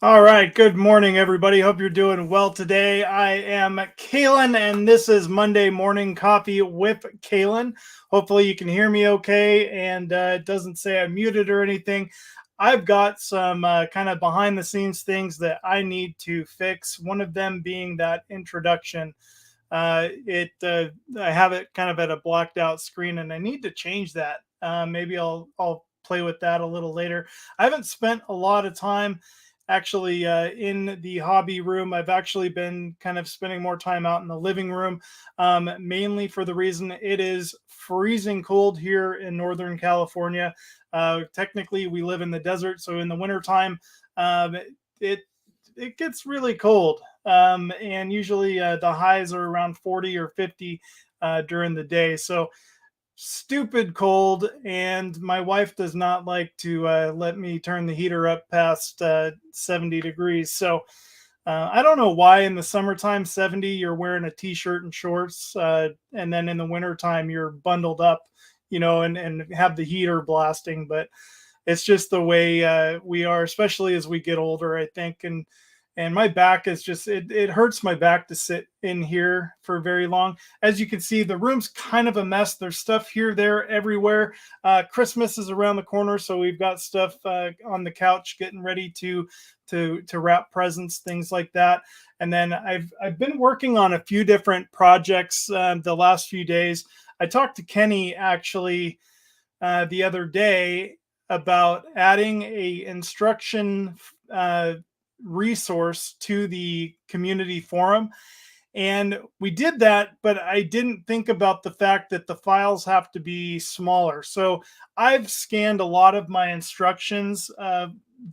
All right, good morning, everybody. Hope you're doing well today. I am Kalan, and this is Monday Morning Coffee with Kalan. Hopefully, you can hear me okay, and it doesn't say I'm muted or anything. I've got some kind of behind the scenes things that I need to fix. One of them being that introduction. I have it kind of at a blocked out screen, and I need to change that. Maybe I'll play with that a little later. I haven't spent a lot of time actually in the hobby room. I've actually been kind of spending more time out in the living room, mainly for the reason it is freezing cold here in Northern California. Technically, we live in the desert, so in the wintertime, it it gets really cold. And usually the highs are around 40 or 50 during the day. So stupid cold, and my wife does not like to let me turn the heater up past 70 degrees. So I don't know why in the summertime 70 you're wearing a t-shirt and shorts, and then in the wintertime you're bundled up, and have the heater blasting. But it's just the way we are, especially as we get older, I think. And my back is just it hurts my back to sit in here for very long. As you can see, the room's kind of a mess. There's stuff here, there, everywhere. Christmas is around the corner, so we've got stuff on the couch getting ready to wrap presents, things like that. And then I've been working on a few different projects the last few days. I talked to Kenny actually the other day about adding a instruction resource to the community forum. And we did that, but I didn't think about the fact that the files have to be smaller. So I've scanned a lot of my instructions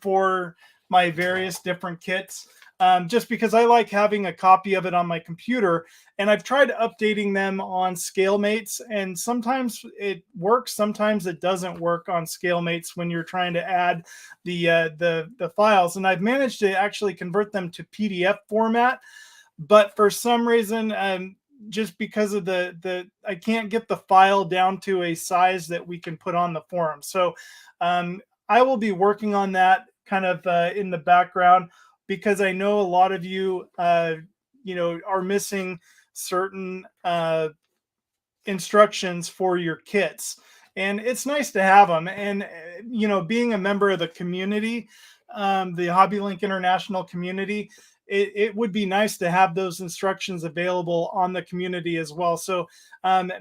for my various different kits, just because I like having a copy of it on my computer. And I've tried updating them on ScaleMates, and sometimes it works, sometimes it doesn't work on ScaleMates when you're trying to add the files. And I've managed to actually convert them to PDF format, but for some reason, just because of the I can't get the file down to a size that we can put on the forum. So I will be working on that kind of in the background, because I know a lot of you are missing certain instructions for your kits, and it's nice to have them. And being a member of the community, the HobbyLink International community, it would be nice to have those instructions available on the community as well. So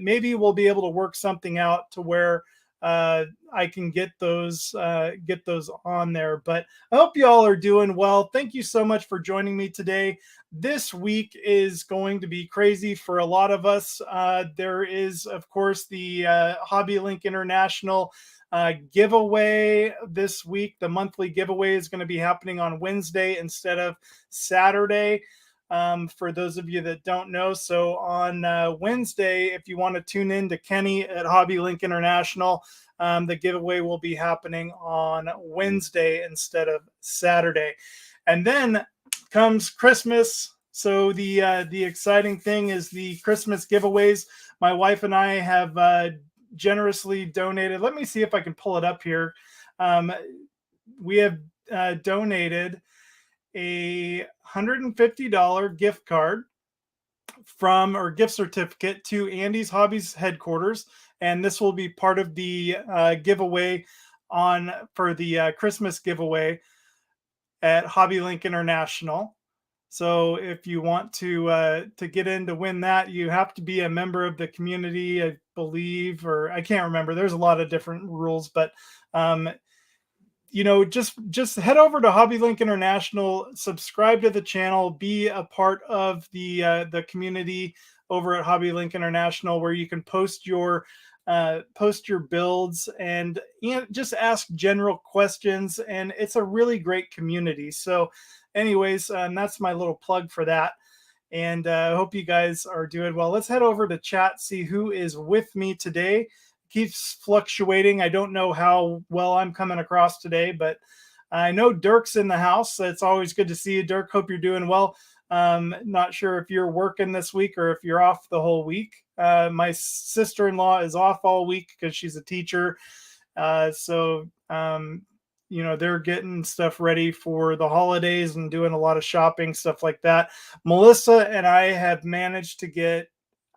maybe we'll be able to work something out to where I can get those on there. But I hope you all are doing well. Thank you so much for joining me today. This week is going to be crazy for a lot of us. There is, of course, the HobbyLink International giveaway this week. The monthly giveaway is going to be happening on Wednesday instead of Saturday. For those of you that don't know, so on Wednesday, if you want to tune in to Kenny at HobbyLink International, the giveaway will be happening on Wednesday instead of Saturday. And then comes Christmas. So the exciting thing is the Christmas giveaways. My wife and I have generously donated. Let me see if I can pull it up here. We have donated a $150 gift card or gift certificate to Andy's Hobbies headquarters, and this will be part of the giveaway for the Christmas giveaway at HobbyLink International. So if you want to get in to win that, you have to be a member of the community, I believe, or I can't remember. There's a lot of different rules, but just head over to HobbyLink International, subscribe to the channel, be a part of the community over at HobbyLink International, where you can post your builds and just ask general questions. And it's a really great community. So anyways, that's my little plug for that. And I hope you guys are doing well. Let's head over to chat, see who is with me today. Keeps fluctuating. I don't know how well I'm coming across today, but I know Dirk's in the house. It's always good to see you, Dirk. Hope you're doing well. Not sure if you're working this week or if you're off the whole week. My sister-in-law is off all week because she's a teacher. So they're getting stuff ready for the holidays and doing a lot of shopping, stuff like that. Melissa and I have managed to get,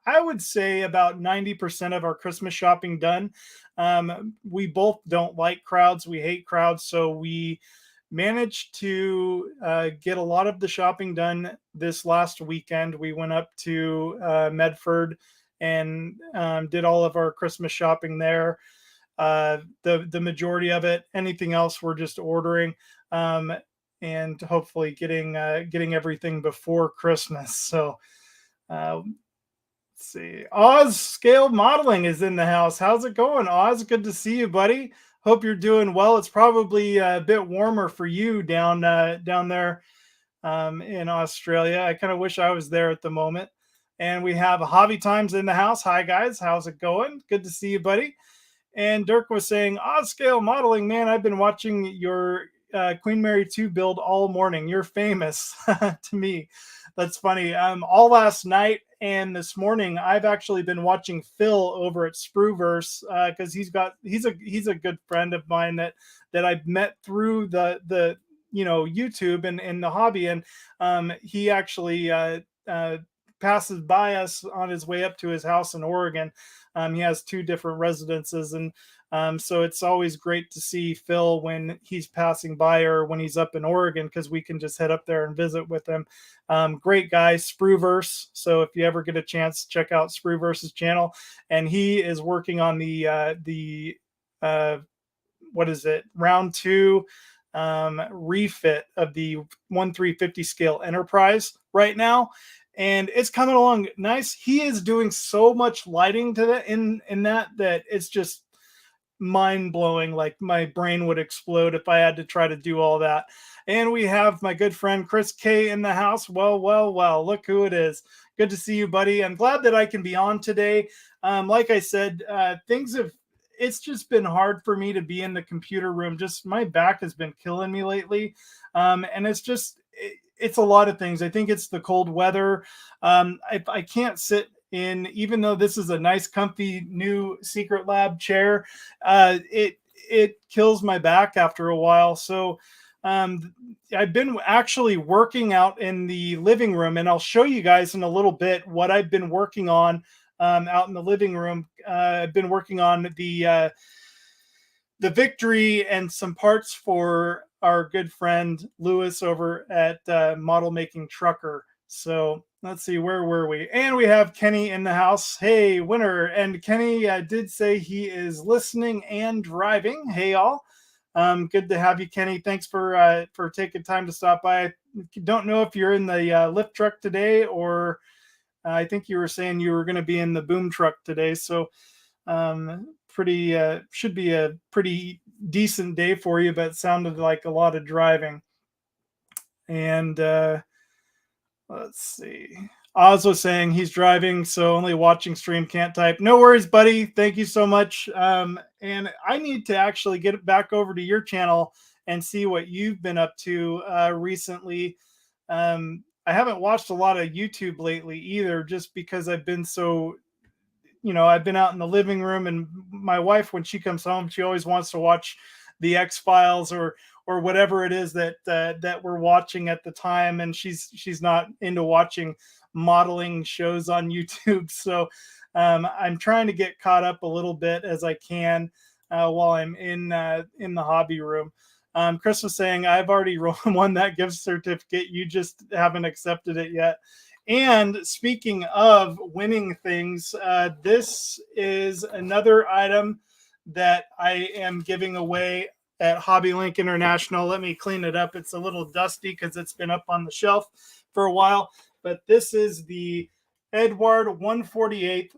I would say, about 90% of our Christmas shopping done. We both don't like crowds. We hate crowds. So we managed to get a lot of the shopping done this last weekend. We went up to Medford and did all of our Christmas shopping there. The majority of it. Anything else, we're just ordering, and hopefully getting everything before Christmas. So let's see. Oz Scale Modeling is in the house. How's it going, Oz? Good to see you, buddy. Hope you're doing well. It's probably a bit warmer for you down there in Australia. I kind of wish I was there at the moment. And we have Hobby Times in the house. Hi guys, how's it going? Good to see you, buddy. And Dirk was saying, Oz Scale Modeling, man, I've been watching your Queen Mary 2 build all morning. You're famous to me. That's funny. All last night and this morning, I've actually been watching Phil over at Sprueverse because he's a good friend of mine that I've met through the YouTube and the hobby, and he actually passes by us on his way up to his house in Oregon. He has 2 different residences, and so it's always great to see Phil when he's passing by or when he's up in Oregon, because we can just head up there and visit with him. Great guy, Sprueverse. So if you ever get a chance, check out Sprueverse's channel. And he is working on the what is it, round 2 refit of the 1/350 scale Enterprise right now, and it's coming along nice. He is doing so much lighting to that in that it's just mind-blowing. Like my brain would explode if I had to try to do all that. And we have my good friend Chris K in the house. Well, look who it is. Good to see you, buddy. I'm glad that I can be on today. Like I said, it's just been hard for me to be in the computer room. Just my back has been killing me lately. And it's a lot of things. I think it's the cold weather. I can't sit in, even though this is a nice, comfy new Secret Lab chair, it kills my back after a while. So I've been actually working out in the living room, and I'll show you guys in a little bit what I've been working on out in the living room. I've been working on the Victory and some parts for our good friend Lewis over at Model Making Trucker. So let's see, where were we? And we have Kenny in the house. Hey, winner. And Kenny did say he is listening and driving. Hey, all. Good to have you, Kenny. Thanks for taking time to stop by. I don't know if you're in the lift truck today, or I think you were saying you were going to be in the boom truck today. So should be a pretty decent day for you, but it sounded like a lot of driving. And let's see. Oz was saying he's driving, so only watching stream, can't type. No worries, buddy. Thank you so much. And I need to actually get back over to your channel and see what you've been up to recently. I haven't watched a lot of YouTube lately either, just because I've been so, I've been out in the living room, and my wife, when she comes home, she always wants to watch the X-Files or whatever it is that we're watching at the time, and she's not into watching modeling shows on YouTube. So I'm trying to get caught up a little bit as I can while I'm in the hobby room. Chris was saying, I've already won that gift certificate. You just haven't accepted it yet. And speaking of winning things, this is another item that I am giving away at HobbyLink International. Let me clean it up. It's a little dusty because it's been up on the shelf for a while. But this is the Edward 148th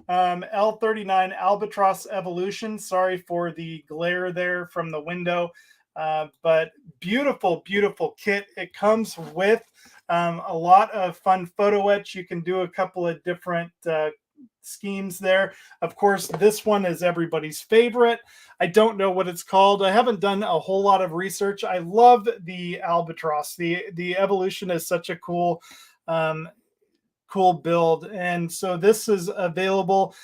L39 Albatross Evolution. Sorry for the glare there from the window. But beautiful, beautiful kit. It comes with a lot of fun photo etch. You can do a couple of different schemes there. Of course, this one is everybody's favorite. I don't know what it's called. I haven't done a whole lot of research. I love the Albatross. The Evolution is such a cool build. And so this is available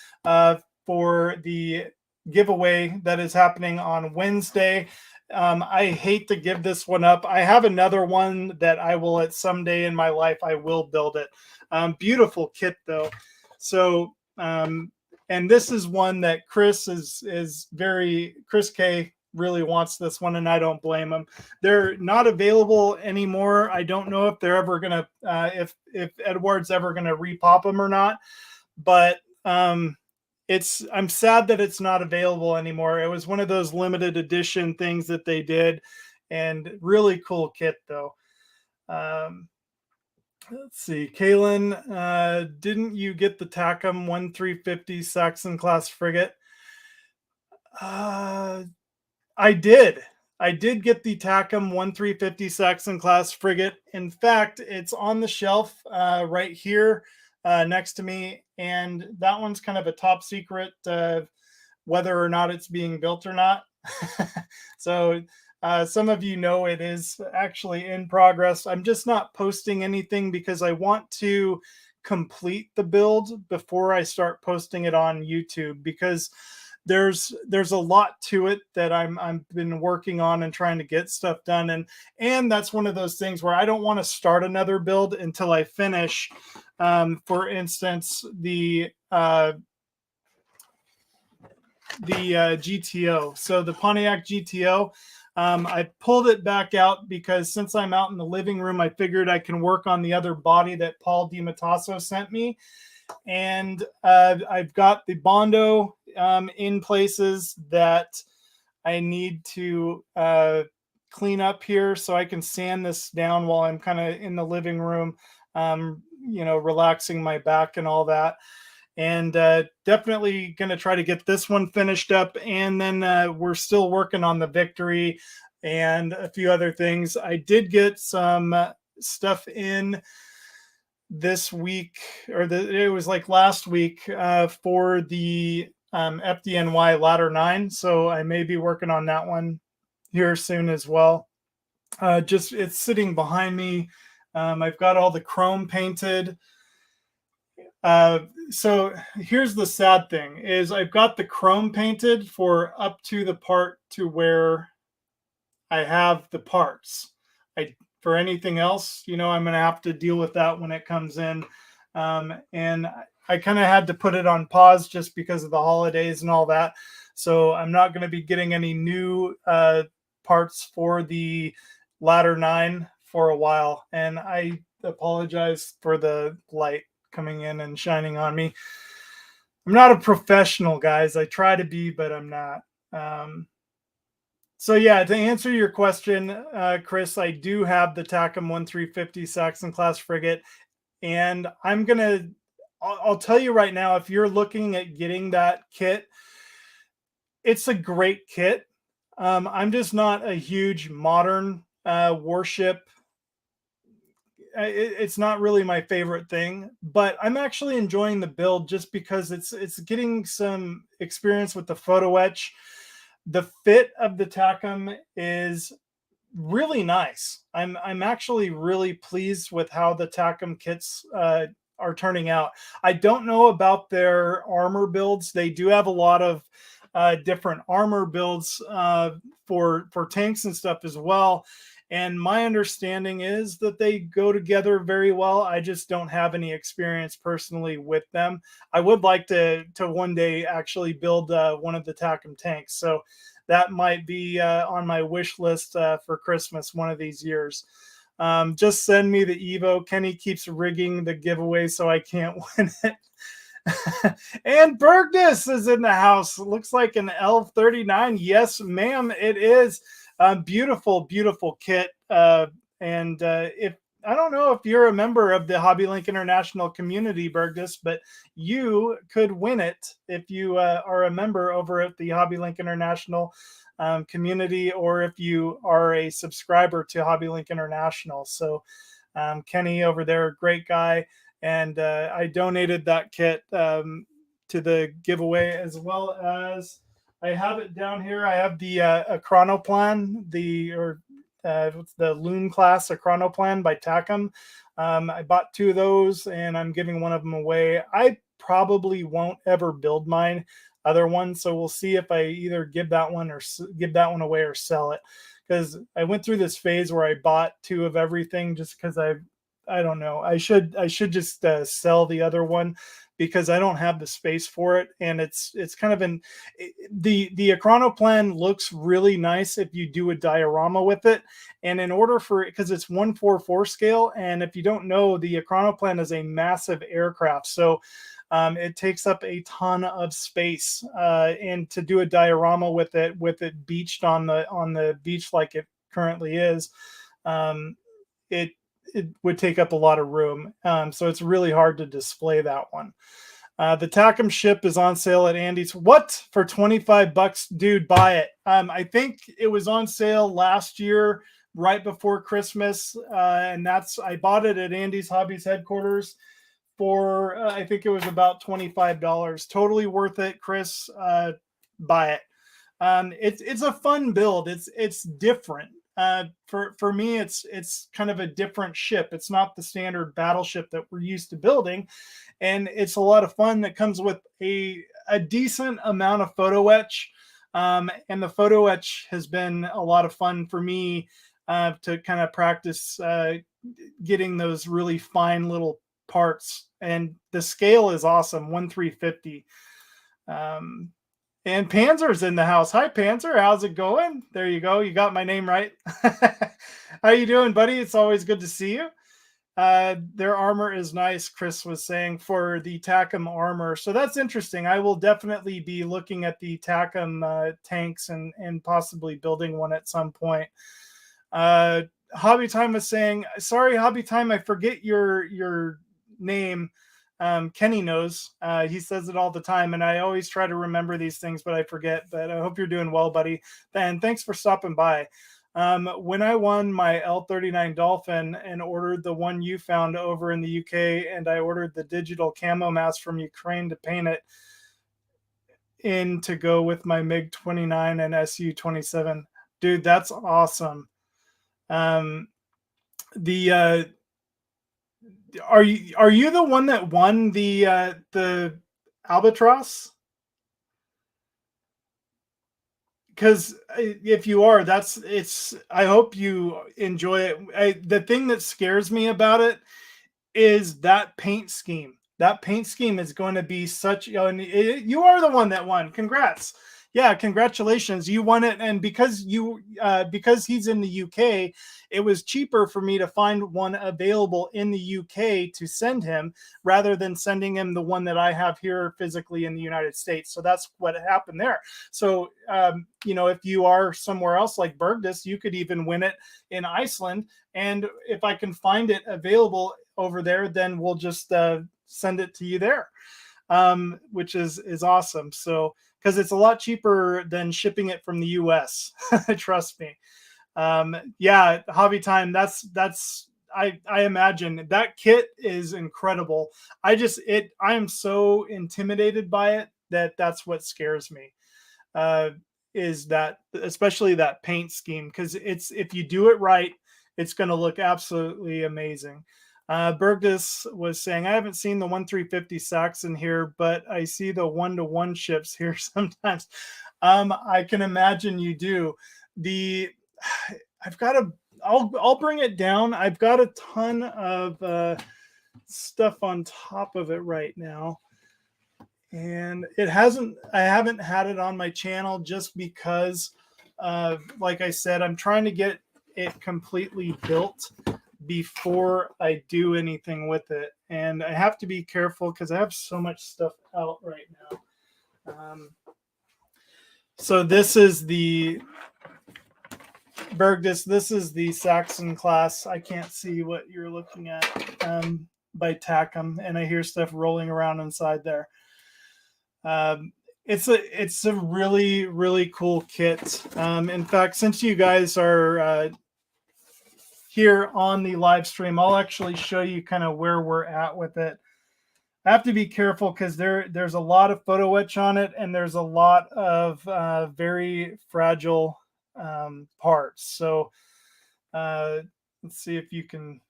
for the giveaway that is happening on Wednesday. I hate to give this one up. I have another one that I will at some day in my life, I will build it. Beautiful kit though. So, and this is one that Chris Chris K really wants this one, and I don't blame him. They're not available anymore. I don't know if they're ever gonna, if Edward's ever gonna repop them or not, but I'm sad that it's not available anymore. It was one of those limited edition things that they did, and really cool kit though. Let's see, Kalan, didn't you get the TACM 1350 Saxon class frigate? I did. I did get the TACM 1350 Saxon class frigate. In fact, it's on the shelf right here next to me, and that one's kind of a top secret, whether or not it's being built or not. So some of you know it is actually in progress. I'm just not posting anything because I want to complete the build before I start posting it on YouTube, because there's a lot to it that I'm been working on and trying to get stuff done, and that's one of those things where I don't want to start another build until I finish. For instance, the GTO. So the Pontiac GTO, I pulled it back out because since I'm out in the living room, I figured I can work on the other body that Paul DiMattaso sent me. And I've got the Bondo in places that I need to clean up here so I can sand this down while I'm kind of in the living room, relaxing my back and all that. And definitely going to try to get this one finished up. And then we're still working on the Victory and a few other things. I did get some stuff in this week, it was like last week, for the FDNY Ladder 9. So I may be working on that one here soon as well. It's sitting behind me. I've got all the chrome painted. So here's the sad thing is I've got the chrome painted for up to the part to where I have the parts. For anything else, I'm going to have to deal with that when it comes in. And I kind of had to put it on pause just because of the holidays and all that. So I'm not going to be getting any new parts for the Ladder 9 for a while. And I apologize for the light coming in and shining on me. I'm not a professional, guys. I try to be, but I'm not. So yeah, to answer your question, Chris, I do have the TACM 1350 Saxon class frigate, and I'll tell you right now, if you're looking at getting that kit, it's a great kit. I'm just not a huge modern warship. It's not really my favorite thing, but I'm actually enjoying the build just because it's getting some experience with the photo etch. The fit of the TACM is really nice. I'm actually really pleased with how the TACM kits are turning out. I don't know about their armor builds. They do have a lot of different armor builds for tanks and stuff as well. And my understanding is that they go together very well. I just don't have any experience personally with them. I would like to one day actually build one of the TACM tanks. So that might be on my wish list for Christmas one of these years. Just send me the Evo. Kenny keeps rigging the giveaway so I can't win it. And Bergdus is in the house. Looks like an L39. Yes, ma'am, it is. Beautiful, beautiful kit. And if I don't know if you're a member of the HobbyLink International community, Bergdus, but you could win it if you are a member over at the HobbyLink International community, or if you are a subscriber to HobbyLink International. So Kenny over there, great guy. And I donated that kit to the giveaway, as well as I have it down here. I have the Chronoplan, the Loon class Chronoplan by TACM. I bought 2 of those, and I'm giving one of them away. I probably won't ever build mine. other one. So we'll see if I either give that one or give that one away or sell it, because I went through this phase where I bought two of everything just because I don't know. I should just sell the other one because I don't have the space for it, and it's kind of the Achronoplan looks really nice if you do a diorama with it, and in order for it, because it's 1/4/4 scale, and if you don't know, the Achronoplan is a massive aircraft, so it takes up a ton of space, and to do a diorama with it beached on the beach like it currently is, um, it it would take up a lot of room. So it's really hard to display that one. The Tacom ship is on sale at Andy's. What? For 25 bucks? Dude, buy it. I think it was on sale last year, right before Christmas. And I bought it at Andy's Hobbies headquarters for, I think it was about $25. Totally worth it, Chris. Buy it. It's a fun build. It's different. For me, it's kind of a different ship. It's not the standard battleship that we're used to building, and it's a lot of fun that comes with a decent amount of photo etch. And the photo etch has been a lot of fun for me, to kind of practice getting those really fine little parts. And the scale is awesome, 1/350. And Panzer's in the house. Hi, Panzer. How's it going? There you go. You got my name right. How you doing, buddy? It's always good to see you. Their armor is nice, Chris was saying, for the Tacom armor. So that's interesting. I will definitely be looking at the Tacom tanks and possibly building one at some point. Hobby Time was saying, sorry, Hobby Time, I forget your name. Kenny knows. He says it all the time, and I always try to remember these things, but I forget. But I hope you're doing well, buddy. And thanks for stopping by. When I won my L39 Dolphin and ordered the one you found over in the UK, and I ordered the digital camo mask from Ukraine to paint it in to go with my MiG-29 and Su-27. Dude, that's awesome. The are you the one that won the Albatross? Because if you are, I hope you enjoy it. The thing that scares me about it is that paint scheme. That paint scheme is going to be such, you are the one that won. Congrats. Yeah, congratulations. You won it. And because he's in the UK, it was cheaper for me to find one available in the UK to send him rather than sending him the one that I have here physically in the United States. So that's what happened there. So, if you are somewhere else like Bergdus, you could even win it in Iceland. And if I can find it available over there, then we'll just send it to you there, which is awesome. So, because it's a lot cheaper than shipping it from the US. Trust me. Yeah, Hobby Time. I imagine that kit is incredible. I am so intimidated by it that's what scares me. Is that, especially that paint scheme, because if you do it right, it's going to look absolutely amazing. Bergdus was saying, I haven't seen the 1/350 Saxon here, but I see the 1-to-1 ships here sometimes. I can imagine you do. I'll bring it down. I've got a ton of stuff on top of it right now. And I haven't had it on my channel just because, like I said, I'm trying to get it completely built before I do anything with it. And I have to be careful because I have so much stuff out right now. So this is the Bergdus. This is the Saxon class. I can't see what you're looking at, by Tacom, and I hear stuff rolling around inside there. It's a really, really cool kit. In fact, since you guys are here on the live stream, I'll actually show you kind of where we're at with it. I have to be careful because there's a lot of photo etch on it, and there's a lot of very fragile parts. So let's see if you can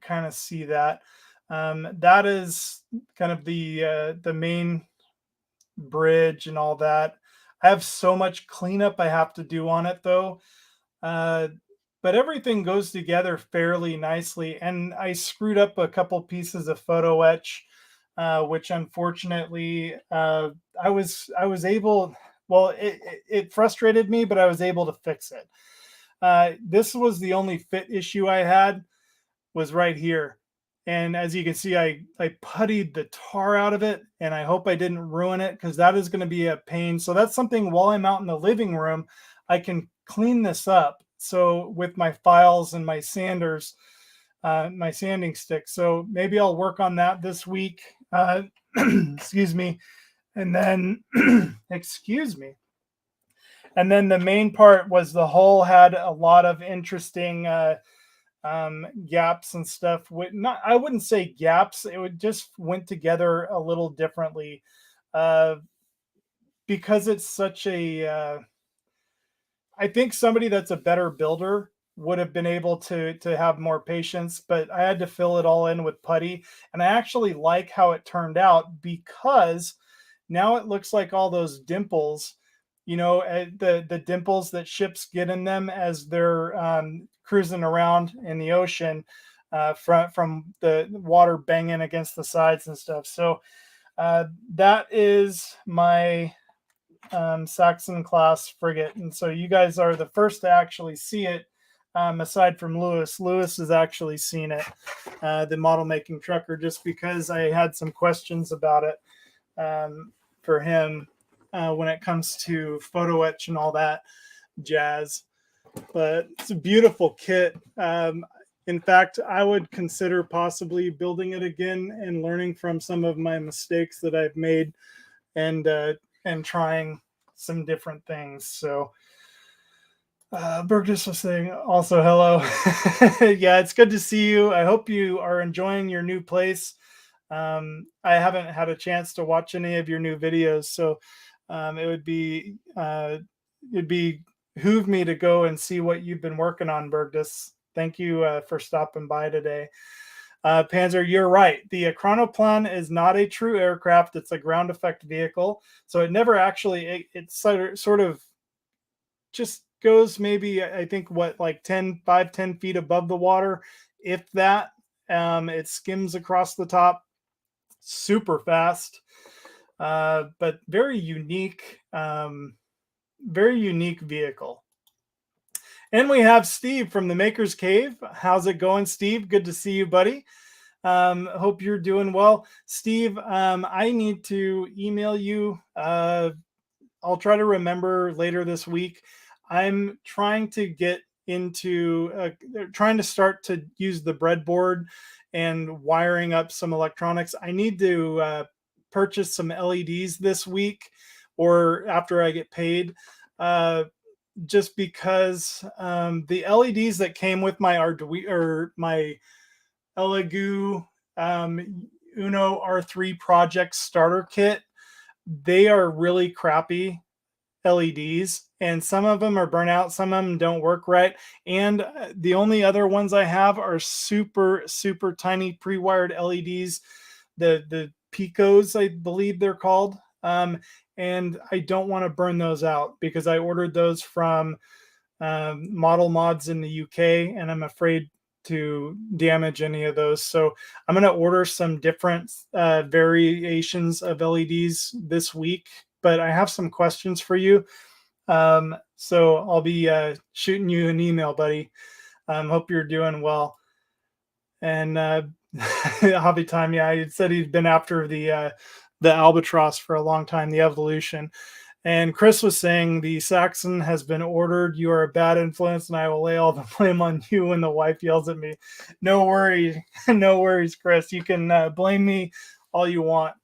kind of see that. That is kind of the main bridge and all that. I have so much cleanup I have to do on it though. Uh, but everything goes together fairly nicely. And I screwed up a couple pieces of photo etch, which unfortunately I was able. Well, it frustrated me, but I was able to fix it. This was the only fit issue I had, was right here. And as you can see, I puttied the tar out of it, and I hope I didn't ruin it, because that is going to be a pain. So that's something, while I'm out in the living room, I can clean this up. So with my files and my sanders, my sanding stick. So maybe I'll work on that this week. Excuse me. And then, excuse me. And then the main part was the hole had a lot of interesting gaps and stuff. Not, I wouldn't say gaps. It would just went together a little differently, uh, because it's such a. I think somebody that's a better builder would have been able to have more patience, but I had to fill it all in with putty, and I actually like how it turned out, because now it looks like all those dimples, the dimples that ships get in them as they're cruising around in the ocean, from the water banging against the sides and stuff. So that is my Saxon class frigate, and so you guys are the first to actually see it. Aside from Lewis, Lewis has actually seen it, the model making trucker, just because I had some questions about it for him when it comes to photo etch and all that jazz. But it's a beautiful kit. In fact, I would consider possibly building it again and learning from some of my mistakes that I've made, and trying some different things. So Burgess was saying also hello. Yeah, it's good to see you. I hope you are enjoying your new place. I haven't had a chance to watch any of your new videos, so it would be it'd behoove me to go and see what you've been working on, Burgess. Thank you for stopping by today. Panzer, you're right. The Chronoplan is not a true aircraft. It's a ground effect vehicle. So it never actually, it sort of just goes maybe, I think, what, like 10 feet above the water, if that. It skims across the top super fast, but very unique vehicle. And we have Steve from the Maker's Cave. How's it going, Steve? Good to see you, buddy. Hope you're doing well. Steve, I need to email you. I'll try to remember later this week. I'm trying to get into trying to start to use the breadboard and wiring up some electronics. I need to purchase some LEDs this week, or after I get paid, just because the LEDs that came with my Arduino, or my Elegoo Uno R3 project starter kit, they are really crappy LEDs, and some of them are burnt out, some of them don't work right, and the only other ones I have are super tiny pre-wired LEDs, the Picos, I believe they're called, and I don't want to burn those out, because I ordered those from Model Mods in the UK, and I'm afraid to damage any of those. So I'm going to order some different variations of LEDs this week, but I have some questions for you. So I'll be shooting you an email, buddy. Hope you're doing well. And Hobby Time, yeah, he said he'd been after the Albatross for a long time, the Evolution. And Chris was saying the Saxon has been ordered. You are a bad influence, and I will lay all the blame on you when the wife yells at me. No worries, no worries, Chris. You can blame me all you want.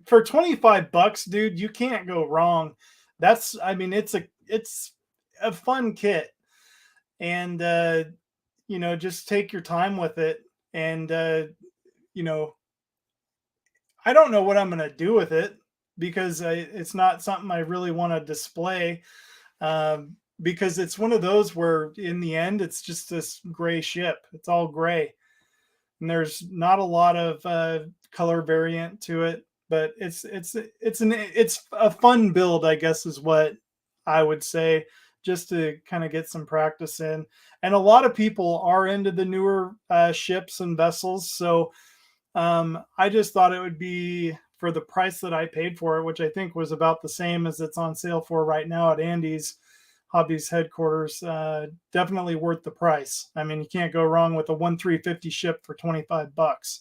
For $25, dude, you can't go wrong. I mean, it's a fun kit, and just take your time with it. And I don't know what I'm gonna do with it, because it's not something I really want to display, because it's one of those where in the end it's just this gray ship. It's all gray, and there's not a lot of color variant to it. but it's a fun build, I guess, is what I would say, just to kind of get some practice in. And a lot of people are into the newer ships and vessels, so I just thought it would be, for the price that I paid for it, which I think was about the same as it's on sale for right now at Andy's Hobbies headquarters, definitely worth the price. I mean, you can't go wrong with a 1350 ship for $25.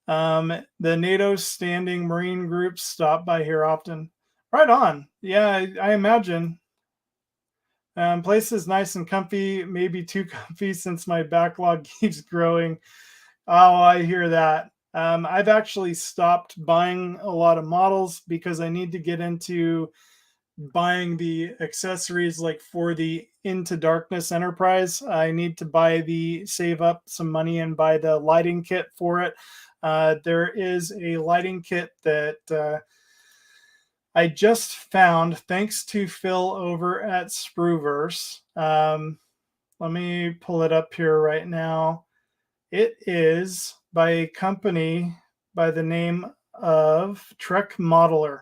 The NATO standing Marine groups stop by here often. Right on. Yeah, I imagine. Place is nice and comfy, maybe too comfy since my backlog keeps growing. Oh, I hear that. I've actually stopped buying a lot of models because I need to get into buying the accessories, like for the Into Darkness Enterprise. I need to save up some money and buy the lighting kit for it. There is a lighting kit that I just found thanks to Phil over at Spruverse. Let me pull it up here right now. It is by a company by the name of Trek Modeler.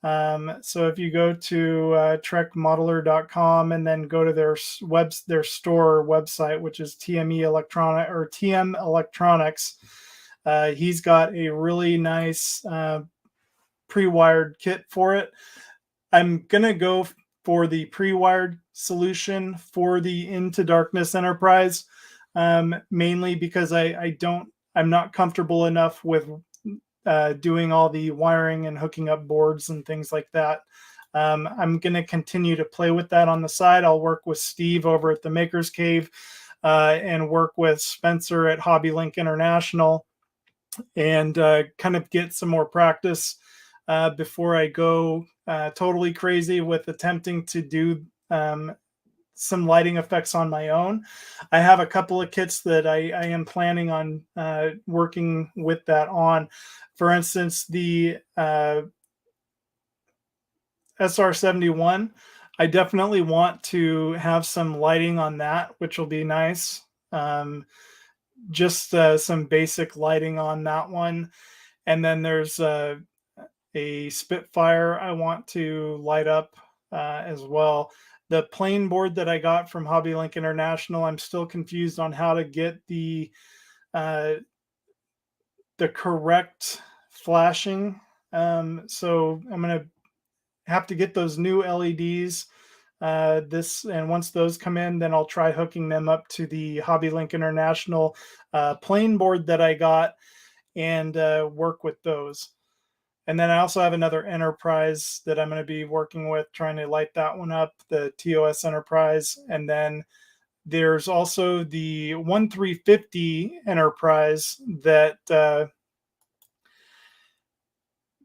So if you go to trekmodeler.com and then go to their store website, which is TM Electronics, he's got a really nice pre-wired kit for it. I'm gonna go for the pre-wired solution for the Into Darkness Enterprise, mainly because I'm not comfortable enough with doing all the wiring and hooking up boards and things like that. I'm going to continue to play with that on the side. I'll work with Steve over at the Maker's Cave and work with Spencer at HobbyLink International and kind of get some more practice before I go totally crazy with attempting to do some lighting effects on my own. I have a couple of kits that I am planning on working with that on. For instance, the SR-71, I definitely want to have some lighting on that, which will be nice. Just some basic lighting on that one. And then there's a Spitfire I want to light up as well. The plain board that I got from HobbyLink International, I'm still confused on how to get the correct flashing. So I'm going to have to get those new LEDs. And once those come in, then I'll try hooking them up to the HobbyLink International plain board that I got and work with those. And then I also have another Enterprise that I'm going to be working with, trying to light that one up, the TOS Enterprise. And then there's also the 1350 Enterprise that the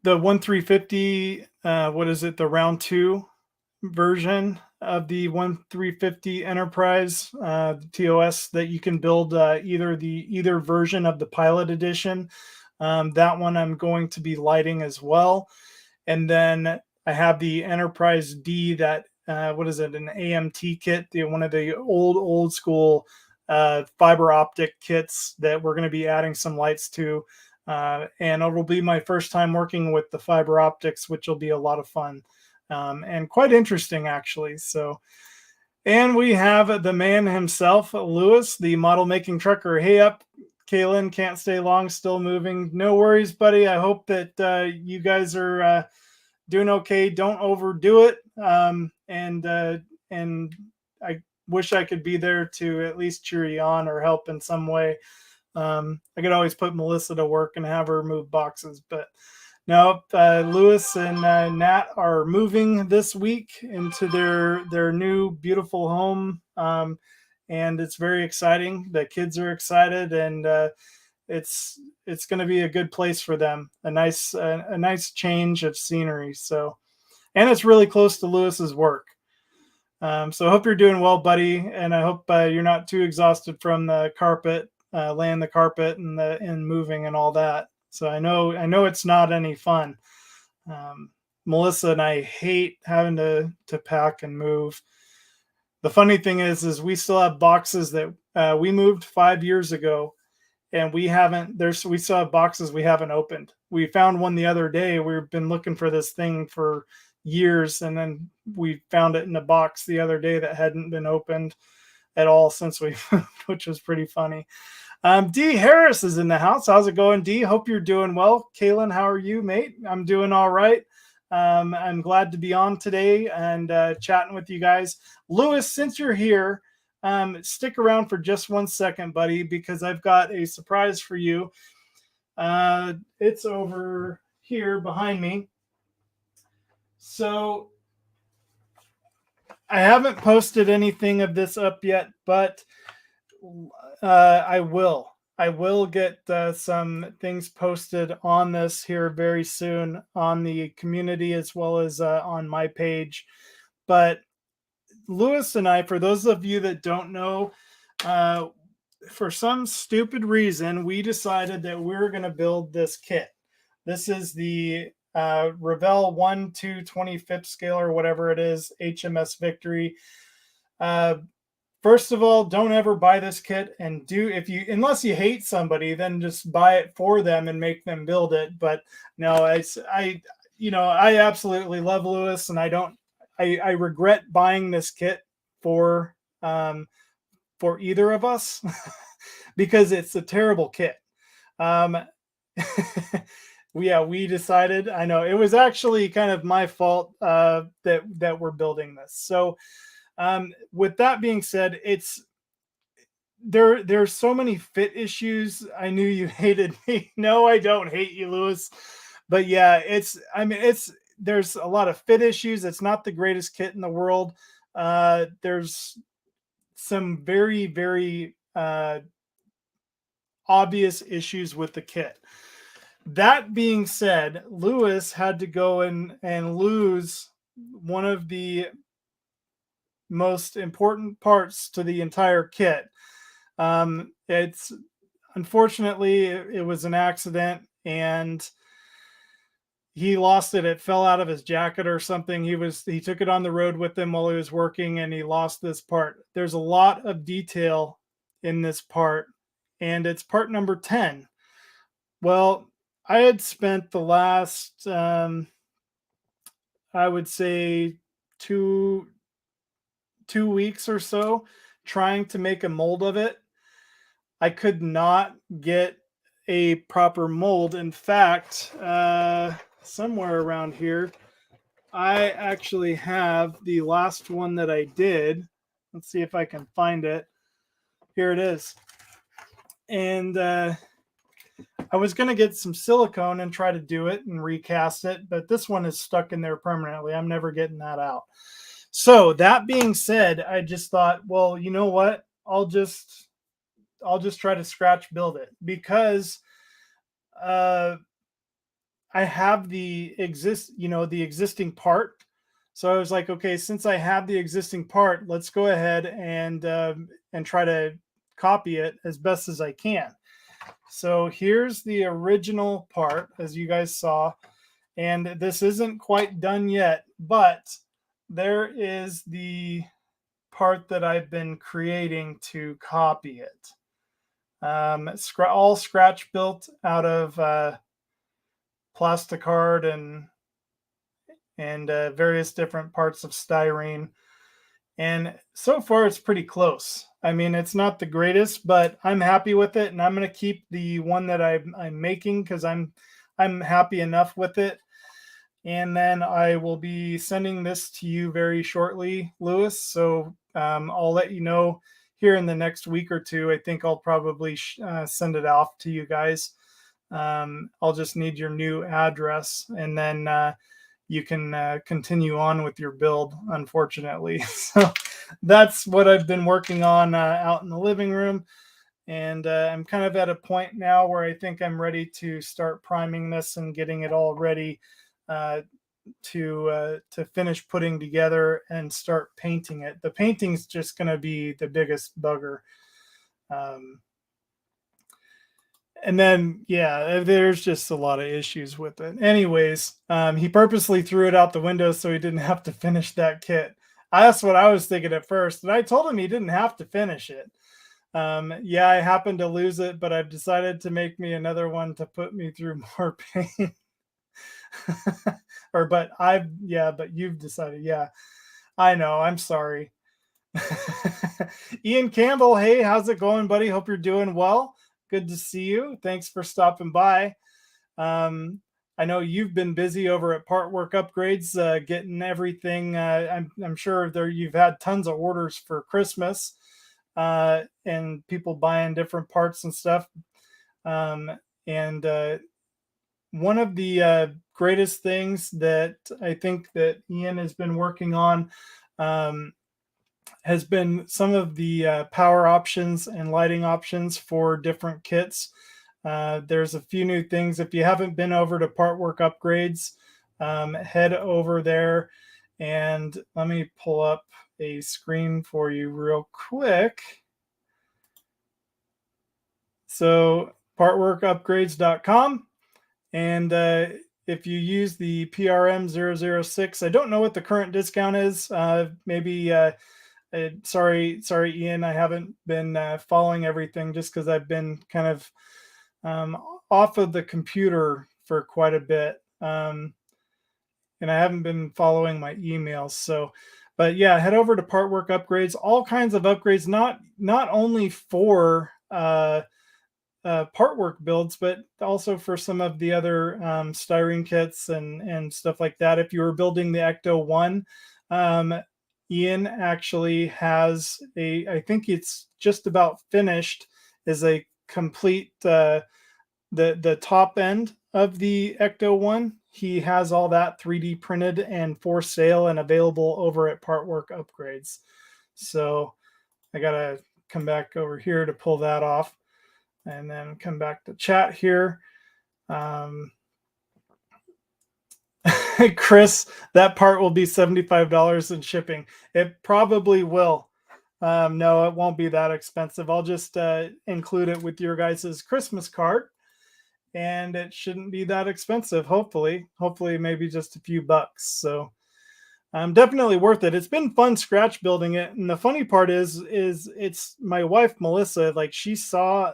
1350, what is it, the round 2 version of the 1350 Enterprise, the TOS, that you can build either version of the Pilot Edition. That one I'm going to be lighting as well. And then I have the Enterprise D that, what is it, an AMT kit, one of the old school fiber optic kits that we're going to be adding some lights to. And it will be my first time working with the fiber optics, which will be a lot of fun and quite interesting, actually. So, and we have the man himself, Lewis, the model making trucker. Hey up, Kalan, can't stay long, still moving. No worries, buddy. I hope that you guys are doing okay. Don't overdo it. And I wish I could be there to at least cheer you on or help in some way. I could always put Melissa to work and have her move boxes, but no, Lewis and Nat are moving this week into their new beautiful home. And it's very exciting. The kids are excited, and it's going to be a good place for them. A nice change of scenery. So, and it's really close to Lewis's work. So I hope you're doing well, buddy, and I hope you're not too exhausted from the carpet, laying the carpet and moving and all that. So I know it's not any fun. Melissa and I hate having to pack and move. The funny thing is we still have boxes that we moved 5 years ago, and we still have boxes we haven't opened. we found one the other day. We've been looking for this thing for years, and then we found it in a box the other day that hadn't been opened at all since we moved, which was pretty funny. D Harris is in the house. How's it going, D? Hope you're doing well. Kalan, how are you, mate? I'm doing all right. I'm glad to be on today and chatting with you guys. Lewis, since you're here, stick around for just 1 second, buddy, because I've got a surprise for you. It's over here behind me. So I haven't posted anything of this up yet, but I will. I will get some things posted on this here very soon on the community as well as on my page. But Lewis and I, for those of you that don't know, for some stupid reason, we decided that we were going to build this kit. This is the Revell 1 2 25th scale or whatever it is, HMS Victory. First of all, don't ever buy this kit, and unless you hate somebody, then just buy it for them and make them build it. But no, I absolutely love Lewis, and I regret buying this kit for either of us because it's a terrible kit. We decided, I know it was actually kind of my fault that we're building this. So with that being said, there's so many fit issues. I knew you hated me. No, I don't hate you, Lewis. But yeah, there's a lot of fit issues. It's not the greatest kit in the world. There's some very, very obvious issues with the kit. That being said, Lewis had to go and lose one of the most important parts to the entire kit. It's unfortunately it was an accident, and he lost it. It fell out of his jacket or something. He took it on the road with him while he was working, and he lost this part. There's a lot of detail in this part, and it's part number 10. Well, I had spent the last I would say two weeks or so trying to make a mold of it. I could not get a proper mold. In fact, somewhere around here, I actually have the last one that I did. Let's see if I can find it. Here it is. And I was going to get some silicone and try to do it and recast it, but this one is stuck in there permanently. I'm never getting that out. So that being said, I just thought, well, you know what? I'll just try to scratch build it, because I have the existing part. So I was like, okay, since I have the existing part, let's go ahead and try to copy it as best as I can. So here's the original part, as you guys saw, and this isn't quite done yet, but there is the part that I've been creating to copy it. All scratch built out of plasticard and various different parts of styrene. And so far it's pretty close. I mean, it's not the greatest, but I'm happy with it, and I'm going to keep the one that I'm making because I'm happy enough with it. And then I will be sending this to you very shortly, Lewis. So I'll let you know here in the next week or two. I think I'll probably send it off to you guys. I'll just need your new address, and then you can continue on with your build, unfortunately. So that's what I've been working on out in the living room. And I'm kind of at a point now where I think I'm ready to start priming this and getting it all ready to finish putting together and start painting it. The painting's just going to be the biggest bugger. And then, yeah, there's just a lot of issues with it. Anyways, he purposely threw it out the window so he didn't have to finish that kit. That's what I was thinking at first. And I told him he didn't have to finish it. Yeah, I happened to lose it, but I've decided to make me another one to put me through more pain. But you've decided. Yeah, I know. I'm sorry. Ian Campbell, hey, how's it going, buddy? Hope you're doing well. Good to see you. Thanks for stopping by. I know you've been busy over at Partwork Upgrades, getting everything. I'm sure there you've had tons of orders for Christmas, and people buying different parts and stuff. Um, and One of the greatest things that I think that Ian has been working on, um, has been some of the power options and lighting options for different kits. There's a few new things. If you haven't been over to Partwork Upgrades, head over there, and let me pull up a screen for you real quick. So partworkupgrades.com, and if you use the PRM006, I don't know what the current discount is. Sorry, Ian, I haven't been following everything just because I've been kind of off of the computer for quite a bit, and I haven't been following my emails. So, but yeah, head over to Partwork Upgrades. All kinds of upgrades, not only for Partwork builds, but also for some of the other styrene kits and stuff like that. If you were building the Ecto One, Ian actually has I think it's just about finished, is a complete the top end of the Ecto One. He has all that 3D printed and for sale and available over at Partwork Upgrades. So I gotta come back over here to pull that off, and then come back to chat here. Chris, that part will be $75 in shipping. It probably will. No, it won't be that expensive. I'll just include it with your guys' Christmas card, and it shouldn't be that expensive. Hopefully, maybe just a few bucks. So definitely worth it. It's been fun scratch building it, and the funny part is it's my wife Melissa. Like, she saw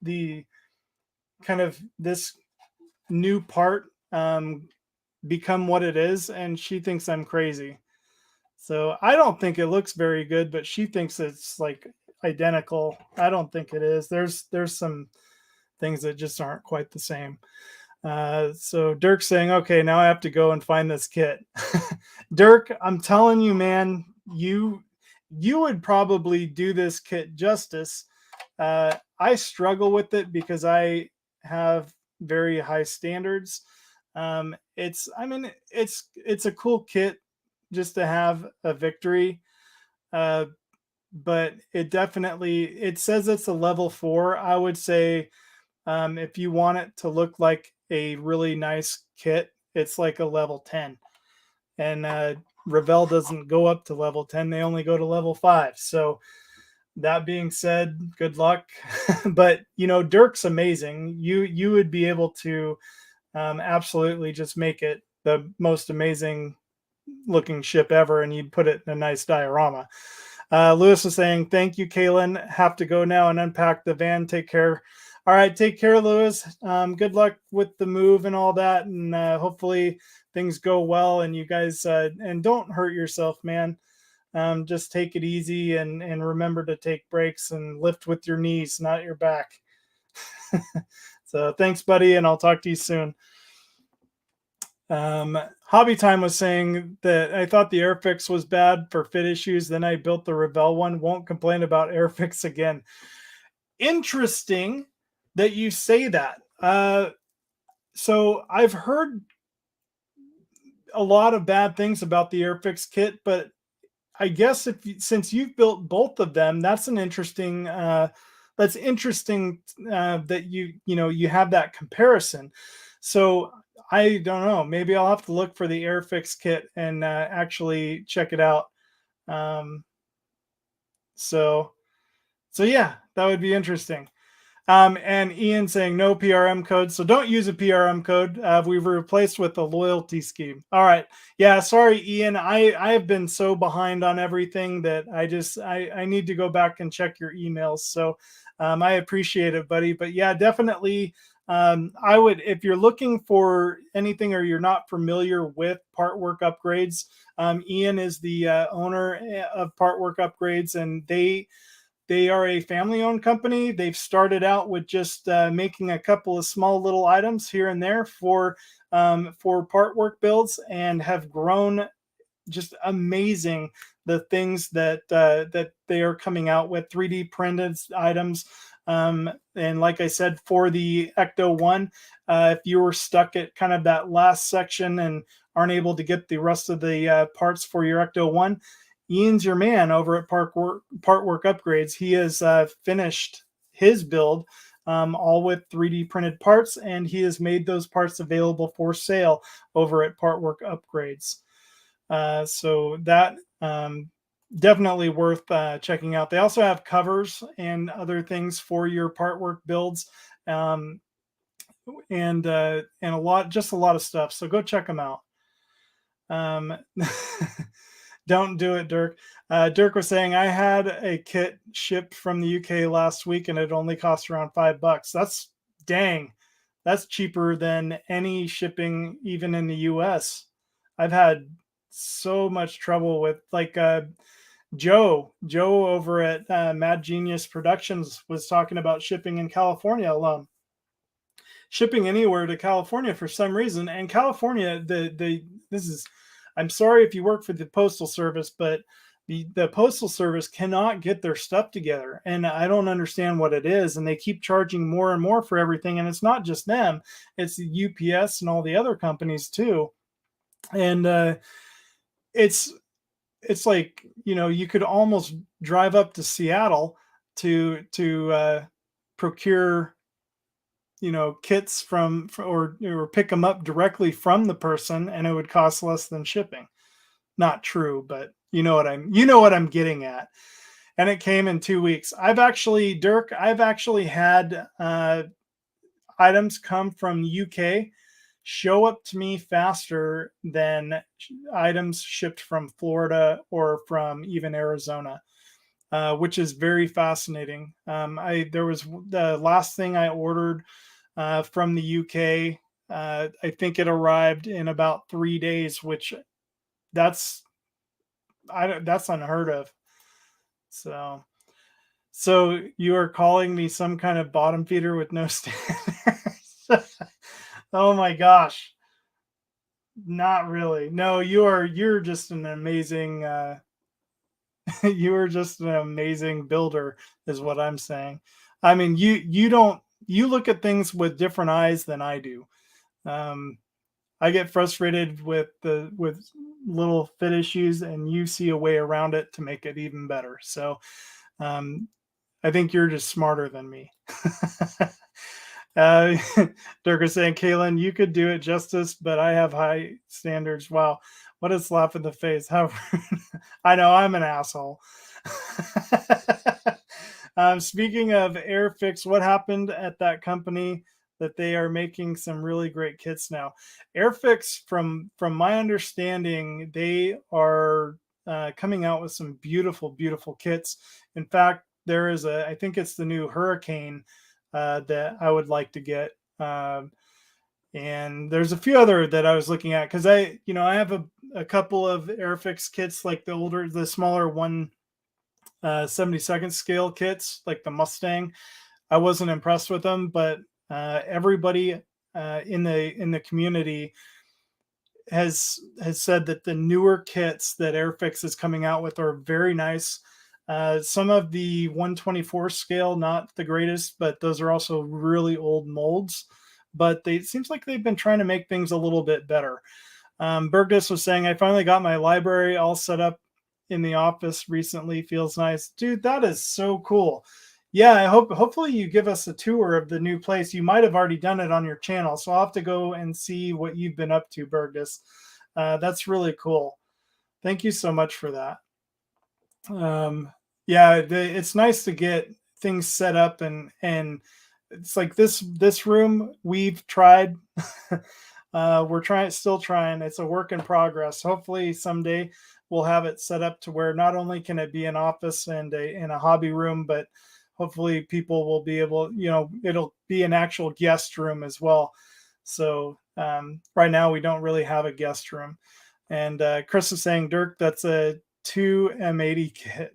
the kind of this new part become what it is, and she thinks I'm crazy. So I don't think it looks very good, but she thinks it's like identical. I don't think it is. There's some things that just aren't quite the same. So Dirk's saying, okay, now I have to go and find this kit. Dirk, I'm telling you, man, you would probably do this kit justice. I struggle with it because I have very high standards. It's a cool kit just to have a victory. But it says it's a level 4. I would say if you want it to look like a really nice kit, it's like a level 10. And Revell doesn't go up to level 10. They only go to level 5. So that being said, good luck. But Dirk's amazing. You would be able to absolutely just make it the most amazing looking ship ever, and you'd put it in a nice diorama. Lewis was saying, thank you, Kalan. Have to go now and unpack the van. Take care. All right, take care, Lewis. Good luck with the move and all that, and hopefully things go well, and you guys and don't hurt yourself, man. Just take it easy, and remember to take breaks and lift with your knees, not your back. So thanks, buddy, and I'll talk to you soon. Hobby Time was saying that I thought the Airfix was bad for fit issues. Then I built the Revell one. Won't complain about Airfix again. Interesting that you say that. So I've heard a lot of bad things about the Airfix kit, but I guess since you've built both of them, that's an interesting. That's interesting that you have that comparison. So I don't know. Maybe I'll have to look for the Airfix kit and actually check it out. So yeah, that would be interesting. And Ian saying no PRM code. So don't use a PRM code. We've replaced with a loyalty scheme. All right. Yeah. Sorry, Ian. I have been so behind on everything that I need to go back and check your emails. So I appreciate it, buddy. But yeah, definitely. I would, if you're looking for anything or you're not familiar with Partwork Upgrades, Ian is the owner of Partwork Upgrades, and they are a family-owned company. They've started out with just making a couple of small little items here and there for part work builds, and have grown just amazing the things that they are coming out with 3D printed items. And like I said, for the Ecto One, if you were stuck at kind of that last section and aren't able to get the rest of the parts for your Ecto One, Ian's your man over at Partwork Upgrades. He has finished his build all with 3D printed parts, and he has made those parts available for sale over at Partwork Upgrades. So that definitely worth checking out. They also have covers and other things for your Partwork builds, and a lot of stuff. So go check them out. Don't do it, Dirk. Dirk was saying I had a kit shipped from the UK last week and it only cost around $5. That's dang. That's cheaper than any shipping even in the US. I've had so much trouble with like Joe over at Mad Genius Productions was talking about shipping in California alone. Shipping anywhere to California for some reason, and California, this is, I'm sorry if you work for the Postal Service, but the Postal Service cannot get their stuff together, and I don't understand what it is. And they keep charging more and more for everything, and it's not just them; it's the UPS and all the other companies too. And it's like, you know, you could almost drive up to Seattle to procure, you know, kits or pick them up directly from the person, and it would cost less than shipping. Not true, but you know what I'm getting at. And it came in 2 weeks. Dirk, I've actually had items come from UK show up to me faster than items shipped from Florida or from even Arizona. Which is very fascinating. There was the last thing I ordered from the UK. I think it arrived in about 3 days, which that's that's unheard of. So you are calling me some kind of bottom feeder with no standards? Oh my gosh. Not really. No, you're just an amazing you are just an amazing builder is what I'm saying. I mean, you look at things with different eyes than I do. Um, I get frustrated with little fit issues, and you see a way around it to make it even better. So um, I think you're just smarter than me. uh, Dirk is saying, Kaylin, you could do it justice, but I have high standards. Wow. What a slap in the face. How I know I'm an asshole. Speaking of Airfix, what happened at that company that they are making some really great kits now? Airfix, from my understanding, they are coming out with some beautiful kits. In fact, there is I think it's the new Hurricane that I would like to get. And there's a few other that I was looking at because I have a couple of Airfix kits, like the smaller 1/72 scale kits, like the Mustang. I wasn't impressed with them, but everybody in the community has said that the newer kits that Airfix is coming out with are very nice. Some of the 1/24 scale, not the greatest, but those are also really old molds. But it seems like they've been trying to make things a little bit better. Bergdus was saying, I finally got my library all set up in the office recently. Feels nice. Dude, that is so cool. Yeah, hopefully you give us a tour of the new place. You might have already done it on your channel, so I'll have to go and see what you've been up to, Bergdus. That's really cool. Thank you so much for that. Yeah, it's nice to get things set up and it's like this room we've tried. We're still trying. It's a work in progress. Hopefully someday we'll have it set up to where not only can it be an office and a hobby room, but hopefully people will be able, it'll be an actual guest room as well. So right now we don't really have a guest room. And Chris is saying, Dirk, that's a 2 M80 kit.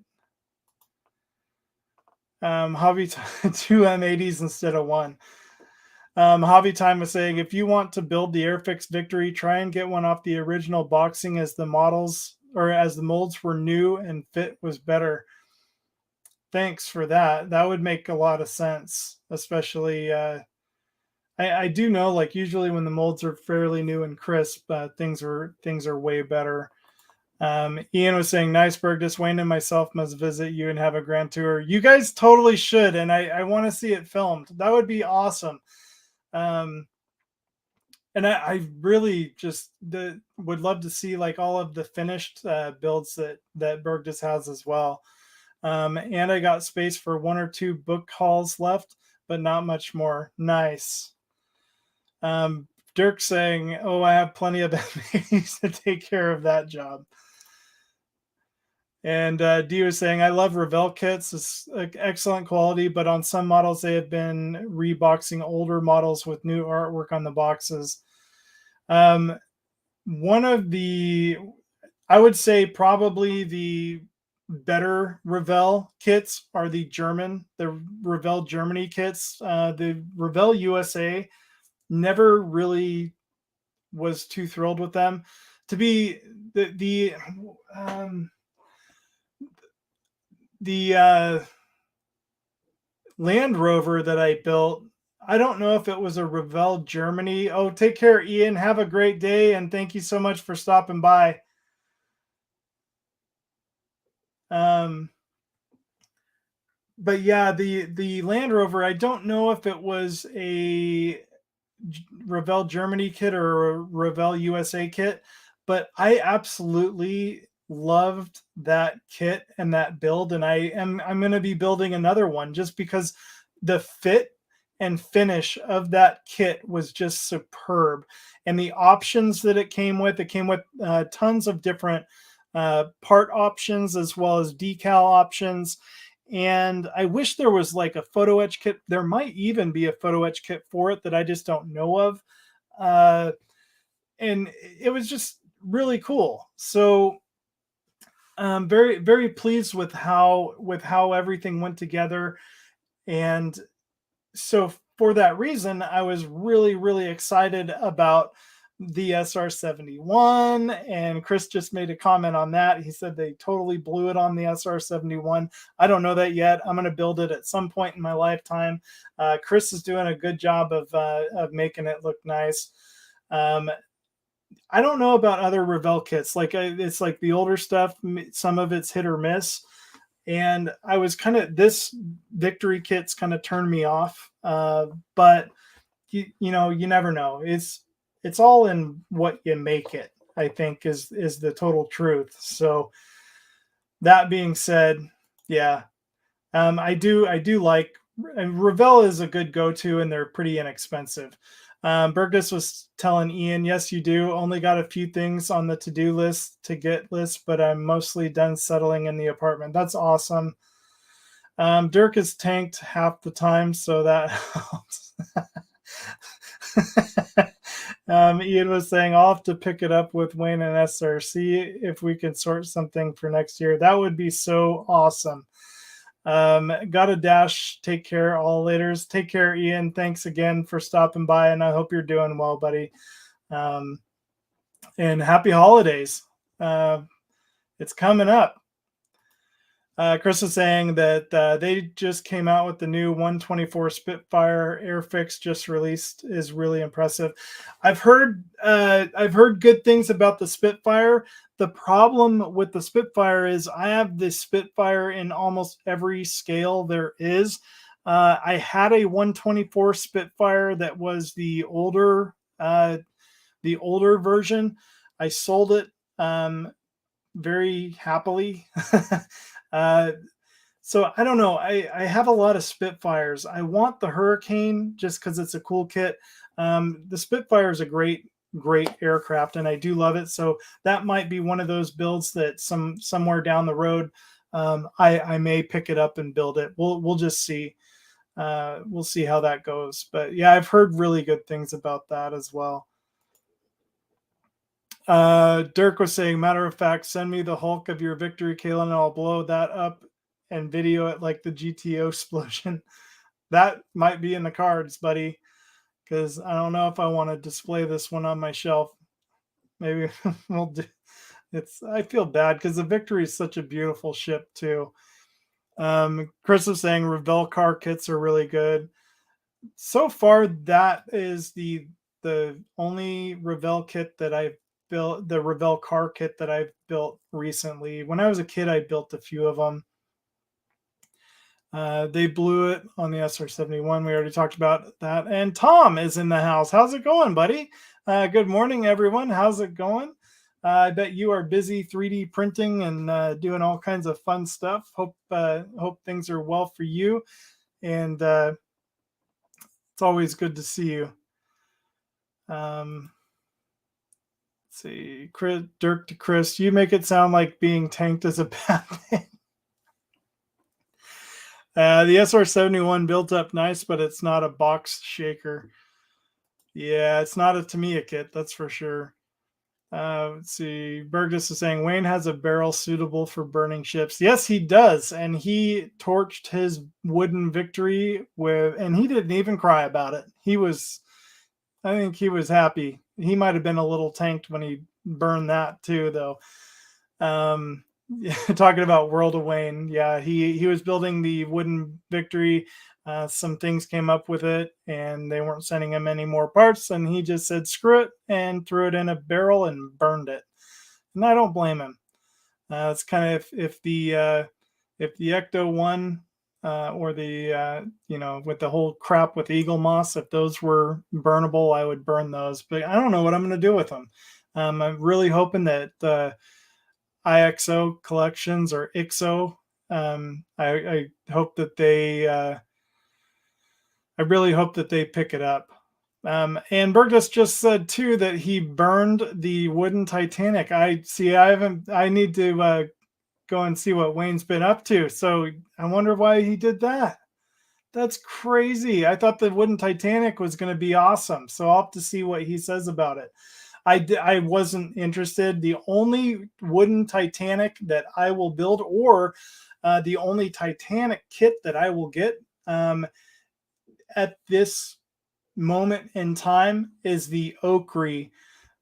Hobby two M80s instead of one. Hobby Time was saying, if you want to build the Airfix Victory, try and get one off the original boxing as the molds were new and fit was better. Thanks for that. That would make a lot of sense, especially I do know, like, usually when the molds are fairly new and crisp, things are way better. Ian was saying, nice, Burgess. Wayne and myself must visit you and have a grand tour. You guys totally should, and I want to see it filmed. That would be awesome. And I really just would love to see like all of the finished builds that Burgess has as well. And I got space for 1 or 2 book hauls left, but not much more. Nice. Dirk saying, oh, I have plenty of babies to take care of that job. And Dee was saying, I love Revell kits. It's excellent quality, but on some models, they have been reboxing older models with new artwork on the boxes. One of the, I would say probably the better Revell kits are the Revell Germany kits. The Revell USA, never really was too thrilled with them. To be the Land Rover that I built, I don't know if it was a Revell Germany. Oh, take care, Ian. Have a great day, and thank you so much for stopping by. But yeah, the Land Rover, I don't know if it was a Revell Germany kit or a Revell USA kit, but I absolutely loved that kit and that build, and I'm going to be building another one just because the fit and finish of that kit was just superb, and the options that it came with tons of different part options as well as decal options. And I wish there was like a photo etch kit. There might even be a photo etch kit for it that I just don't know of. And it was just really cool. So very, very pleased with how everything went together. And so for that reason, I was really, really excited about the SR71, and Chris just made a comment on that. He said they totally blew it on the SR71. I don't know that yet. I'm going to build it at some point in my lifetime. Chris is doing a good job of making it look nice. I don't know about other Revell kits. Like it's like the older stuff, some of it's hit or miss. And I was this Victory kit's kind of turned me off. But you never know. It's all in what you make it, I think is the total truth. So that being said, yeah, I do like, and Revell is a good go-to, and they're pretty inexpensive. Burgess was telling Ian, yes, you do. Only got a few things on the to-do list, but I'm mostly done settling in the apartment. That's awesome. Dirk is tanked half the time, so that helps. Ian was saying, I'll have to pick it up with Wayne and SR, see if we can sort something for next year. That would be so awesome. Got a dash. Take care, all laters. Take care, Ian. Thanks again for stopping by, and I hope you're doing well, buddy. And happy holidays. It's coming up. Chris was saying that they just came out with the new 124 Spitfire Airfix just released, is really impressive. I've heard good things about the Spitfire. The problem with the Spitfire is I have the Spitfire in almost every scale there is. I had a 124 Spitfire that was the older version. I sold it very happily. So I don't know. I have a lot of Spitfires. I want the Hurricane just because it's a cool kit. The Spitfire is a great aircraft, and I do love it. So that might be one of those builds that somewhere down the road, I may pick it up and build it. We'll just see. We'll see how that goes. But yeah, I've heard really good things about that as well. Dirk was saying, matter of fact, send me the Hulk of your victory, Kalan, and I'll blow that up and video it like the GTO explosion. That might be in the cards, buddy, because I don't know if I want to display this one on my shelf. Maybe we'll do. I feel bad because the Victory is such a beautiful ship too. Chris was saying Revell car kits are really good. So far, that is the only Revell kit that I've built, the Revell car kit that I've built recently. When I was a kid, I built a few of them. They blew it on the SR-71. We already talked about that. And Tom is in the house. How's it going, buddy? Good morning, everyone. How's it going? I bet you are busy 3D printing and doing all kinds of fun stuff. Hope things are well for you. And it's always good to see you. Let's see, Dirk to Chris, you make it sound like being tanked is a bad thing. The SR-71 built up nice, but it's not a box shaker. Yeah, it's not a Tamiya kit, that's for sure. Let's see. Burgess is saying Wayne has a barrel suitable for burning ships. Yes, he does, and he torched his wooden Victory and he didn't even cry about it. I think he was happy. He might have been a little tanked when he burned that too, though. Talking about World of Wayne, yeah, he was building the wooden Victory. Some things came up with it, and they weren't sending him any more parts, and he just said screw it and threw it in a barrel and burned it. And I don't blame him. It's kind of if the Ecto One or the with the whole crap with Eagle Moss, if those were burnable, I would burn those. But I don't know what I'm going to do with them. I'm really hoping that the IXO collections or IXO. I hope that they. I really hope that they pick it up. And Burgess just said too that he burned the wooden Titanic. I haven't. I need to go and see what Wayne's been up to. So I wonder why he did that. That's crazy. I thought the wooden Titanic was going to be awesome. So I'll have to see what he says about it. I wasn't interested. The only wooden Titanic that I will build, or the only Titanic kit that I will get at this moment in time, is the Oakry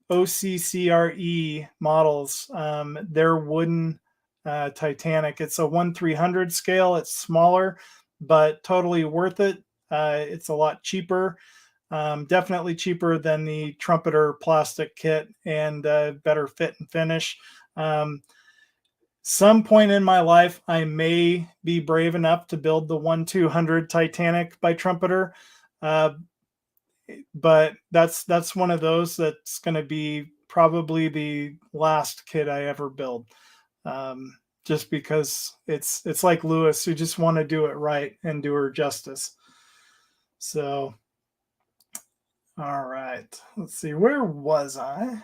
OCCRE models. They're wooden Titanic. It's a 1/300 scale. It's smaller, but totally worth it. It's a lot cheaper. Definitely cheaper than the Trumpeter plastic kit, and better fit and finish. Some point in my life, I may be brave enough to build the 1/200 Titanic by Trumpeter. But that's one of those that's going to be probably the last kit I ever build. Just because it's like Lewis, who just want to do it right and do her justice. So, all right, let's see, where was I?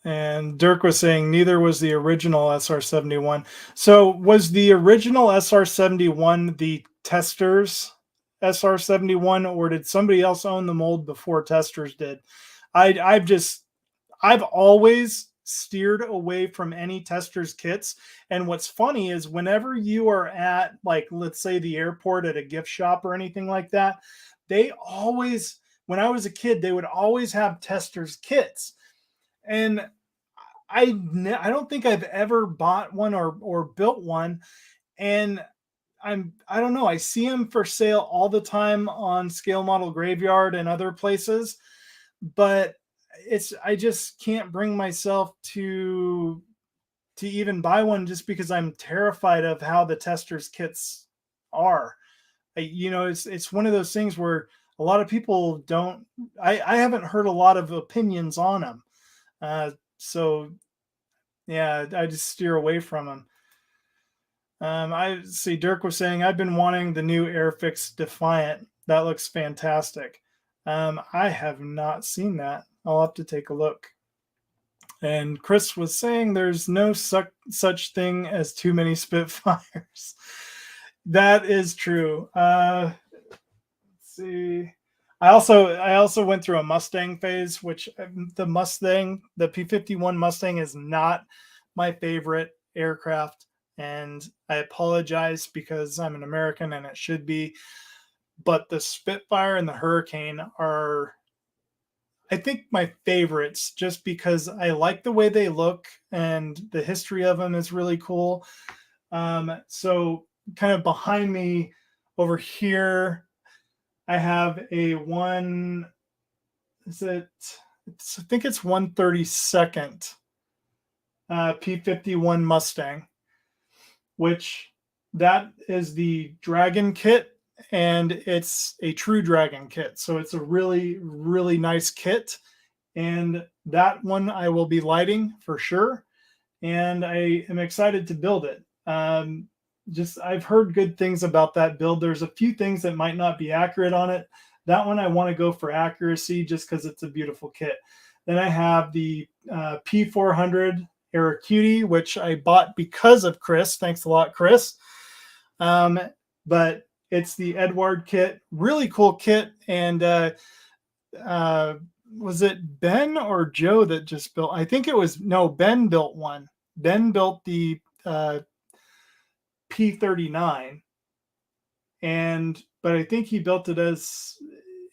And Dirk was saying neither was the original SR-71. So was the original SR-71 the Testers SR-71, or did somebody else own the mold before Testers did? I've always steered away from any Testers kits. And what's funny is whenever you are at, like, let's say the airport at a gift shop or anything like that, they always, when I was a kid, they would always have Testers kits. And I don't think I've ever bought one or built one. And I don't know, I see them for sale all the time on Scale Model Graveyard and other places, but I just can't bring myself to even buy one, just because I'm terrified of how the Testers kits are. It's one of those things where a lot of people don't. I haven't heard a lot of opinions on them. So Yeah, I just steer away from them. I see Dirk was saying, I've been wanting the new Airfix Defiant. That looks fantastic. I have not seen that. I'll have to take a look. And Chris was saying there's no such thing as too many Spitfires. That is true. Let's see. I also went through a Mustang phase, which the P-51 Mustang is not my favorite aircraft, and I apologize because I'm an American and it should be. But the Spitfire and the Hurricane are, I think, my favorites just because I like the way they look and the history of them is really cool. So kind of behind me over here, I have a one. Is it? I think it's 132nd P-51 Mustang, which that is the Dragon kit, and it's a true Dragon kit. So it's a really, really nice kit. And that one I will be lighting for sure. And I am excited to build it. Just I've heard good things about that build. There's a few things that might not be accurate on it. That one I want to go for accuracy just because it's a beautiful kit. Then I have the P400 Aerocutie, which I bought because of Chris. Thanks a lot, Chris. But it's the Edward kit, really cool kit. And was it Ben or Joe that just built? I think it was, no, Ben built one. Ben built the P-39, but I think he built it as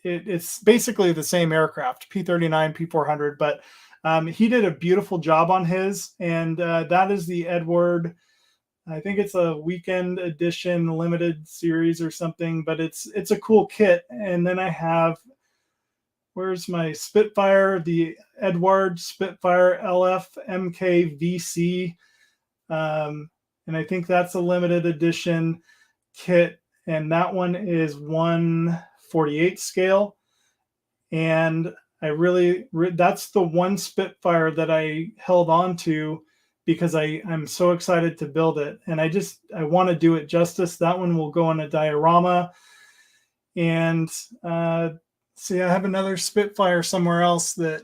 it's basically the same aircraft, P-39, P-400, but he did a beautiful job on his, and that is the Edward. I think it's a weekend edition limited series or something, but it's a cool kit. And then I have, where's my Spitfire? The Edward Spitfire LF MK VC. And I think that's a limited edition kit. And that one is 1/48 scale. And that's the one Spitfire that I held on to because I'm so excited to build it. And I want to do it justice. That one will go on a diorama. And see, I have another Spitfire somewhere else that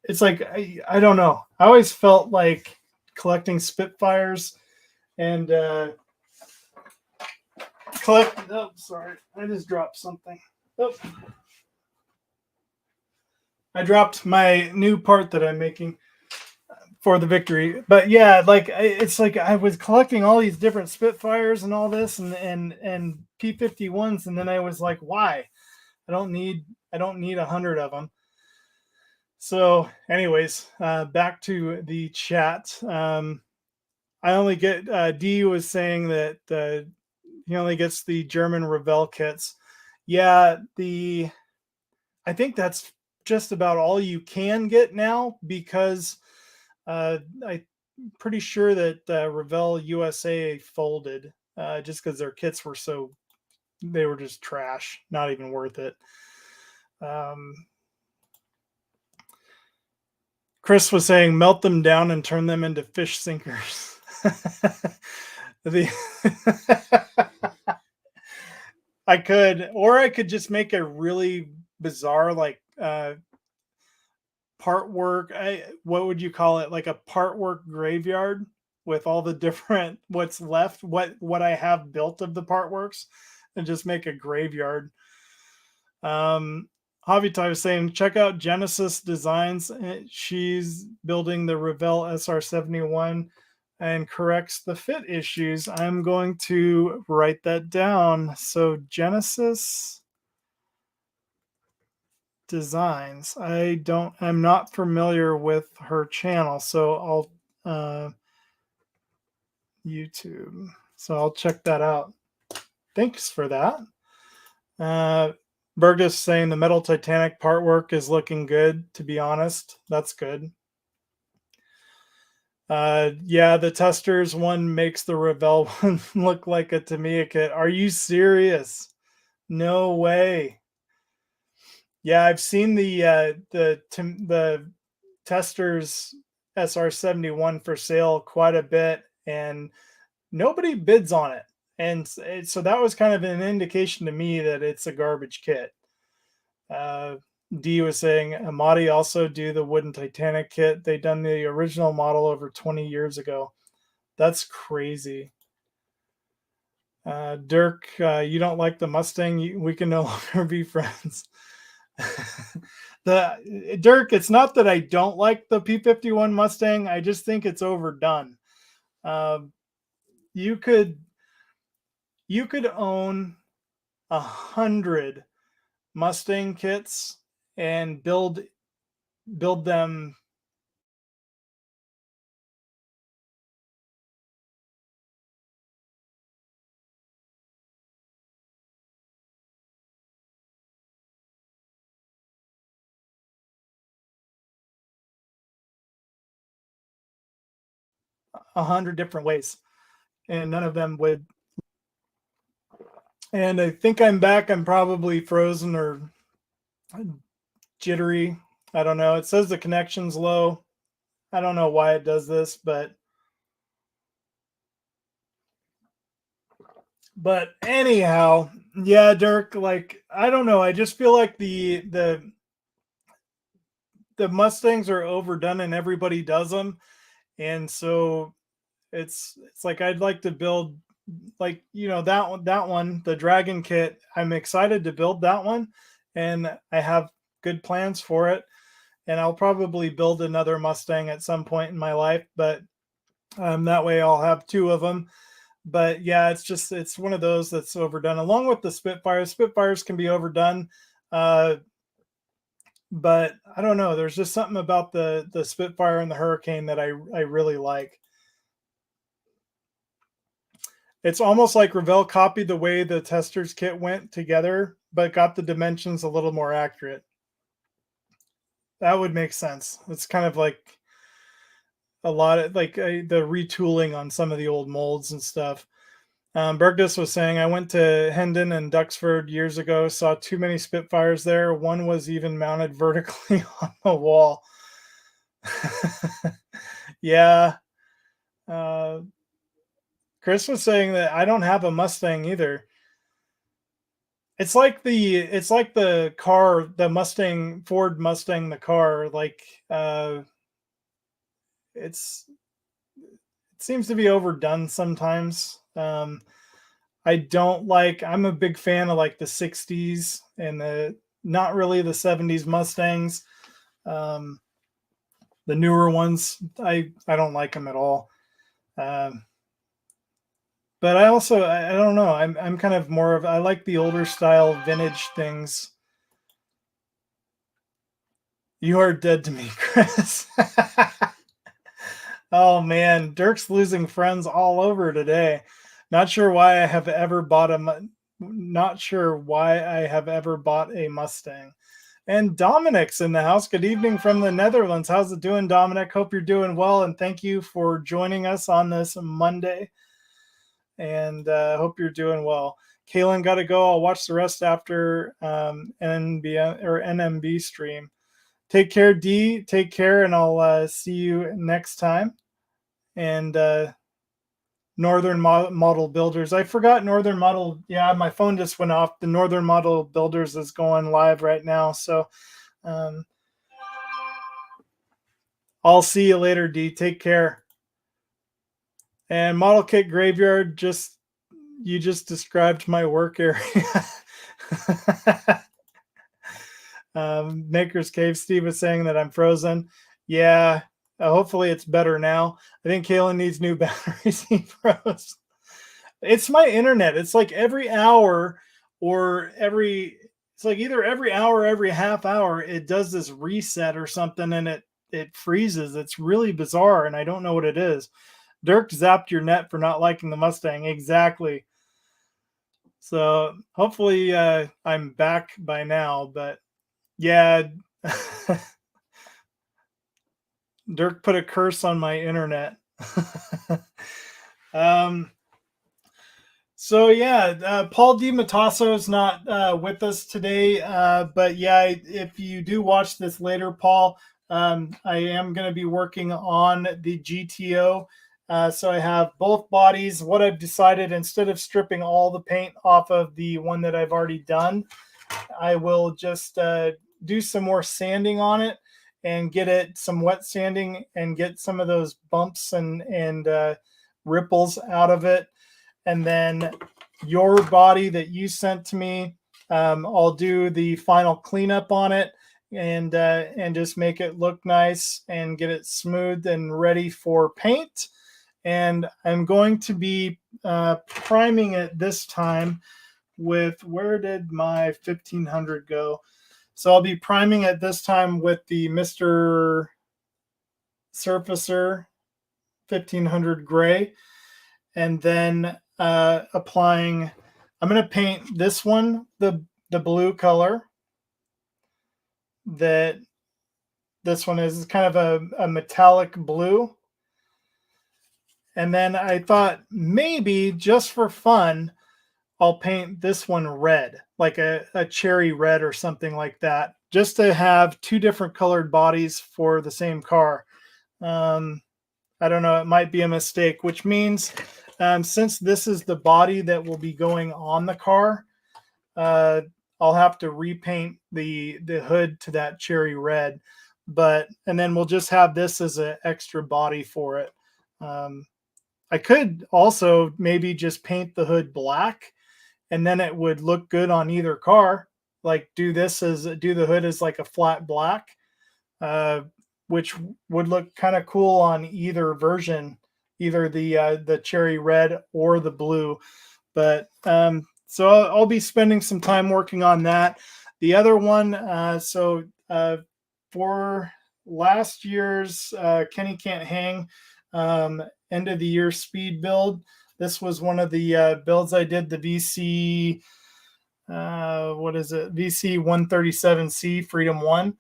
it's like, I don't know. I always felt like collecting Spitfires and oh, sorry. I just dropped something. Oh. I dropped my new part that I'm making for the Victory. But yeah, like it's like I was collecting all these different Spitfires and all this and P-51s, and then I was like, why? I don't need 100 of them. So, anyways, back to the chat. I only get D was saying that he only gets the German Revell kits. Yeah, I think that's just about all you can get now because I'm pretty sure that Revell USA folded just because their kits were they were just trash, not even worth it. Chris was saying melt them down and turn them into fish sinkers. I could just make a really bizarre like Partwork. What would you call it? Like a Partwork graveyard with all the different what's left, what I have built of the Partworks, and just make a graveyard. Javi was saying, check out Genesis Designs. She's building the Revell SR71 and corrects the fit issues. I'm going to write that down. So Genesis Designs. I'm not familiar with her channel, so I'll YouTube. So I'll check that out. Thanks for that. Burgess saying the Metal Titanic part work is looking good, to be honest. That's good. Yeah, the Testers one makes the Revell one look like a Tamiya kit. Are you serious? No way. Yeah, I've seen the Testers SR71 for sale quite a bit, and nobody bids on it. And so that was kind of an indication to me that it's a garbage kit. Uh, D was saying Amati also do the wooden Titanic kit. They done the original model over 20 years ago. That's crazy. Dirk, you don't like the Mustang? We can no longer be friends. The Dirk, it's not that I don't like the P51 Mustang. I just think it's overdone. Um, you could own 100 Mustang kits and build them 100 different ways, and none of them would. And I think I'm back. I'm probably frozen or jittery. I don't know. It says the connection's low. I don't know why it does this, but anyhow, yeah, Dirk, like I don't know. I just feel like the Mustangs are overdone and everybody does them. And so it's like I'd like to build, like, that one, the Dragon kit. I'm excited to build that one, and I have good plans for it. And I'll probably build another Mustang at some point in my life, but that way I'll have two of them. But yeah, it's one of those that's overdone, along with the Spitfires. Spitfires can be overdone, uh, but I don't know. There's just something about the Spitfire and the Hurricane that I really like. It's almost like Revell copied the way the Testers kit went together, but got the dimensions a little more accurate. That would make sense. It's kind of like a lot of like the retooling on some of the old molds and stuff. Bergdus was saying, I went to Hendon and Duxford years ago, saw too many Spitfires there. One was even mounted vertically on the wall. Yeah. Uh, Chris was saying that I don't have a Mustang either. It's like the car, the Mustang, Ford Mustang, the car. Like it's it seems to be overdone sometimes. I'm a big fan of like the 60s and the not really the 70s Mustangs. Um, the newer ones, I don't like them at all. Um, but I don't know. I'm kind of more of I like the older style vintage things. You are dead to me, Chris. Oh man, Dirk's losing friends all over today. Not sure why I have ever bought not sure why I have ever bought a Mustang. And Dominic's in the house. Good evening from the Netherlands. How's it doing, Dominic? Hope you're doing well, and thank you for joining us on this Monday. And hope you're doing well. Kaylin got to go. I'll watch the rest after NMB stream. Take care, D. Take care, and I'll see you next time. And Northern Model Builders. I forgot Northern Model. Yeah, my phone just went off. The Northern Model Builders is going live right now. So I'll see you later, D. Take care. And Model Kit Graveyard, you just described my work area. Maker's Cave, Steve was saying that I'm frozen. Yeah, hopefully it's better now. I think Kaylin needs new batteries. He froze. It's my internet. It's like every hour it's like either every hour or every half hour it does this reset or something, and it freezes. It's really bizarre, and I don't know what it is. Dirk zapped your net for not liking the Mustang. Exactly. So hopefully I'm back by now, but yeah. Dirk put a curse on my internet. So yeah, Paul DiMattaso is not with us today, but yeah, if you do watch this later, Paul, I am going to be working on the GTO. So I have both bodies. What I've decided, instead of stripping all the paint off of the one that I've already done, I will just do some more sanding on it and get it some wet sanding and get some of those bumps and ripples out of it. And then your body that you sent to me, I'll do the final cleanup on it and just make it look nice and get it smooth and ready for paint. And I'm going to be priming it this time with, where did my 1500 go? So I'll be priming it this time with the Mr. Surfacer 1500 gray, and then applying, I'm going to paint this one the blue color that this one is kind of a metallic blue. And then I thought maybe just for fun, I'll paint this one red, like a cherry red or something like that, just to have two different colored bodies for the same car. I don't know, it might be a mistake, which means since this is the body that will be going on the car, I'll have to repaint the hood to that cherry red, and then we'll just have this as an extra body for it. I could also maybe just paint the hood black, and then it would look good on either car. Like do the hood as like a flat black, which would look kind of cool on either version, either the cherry red or the blue. But so I'll be spending some time working on that. The other one, for last year's Kenny Can't Hang end of the year speed build, this was one of the builds I did, the VC, VC 137C Freedom 1.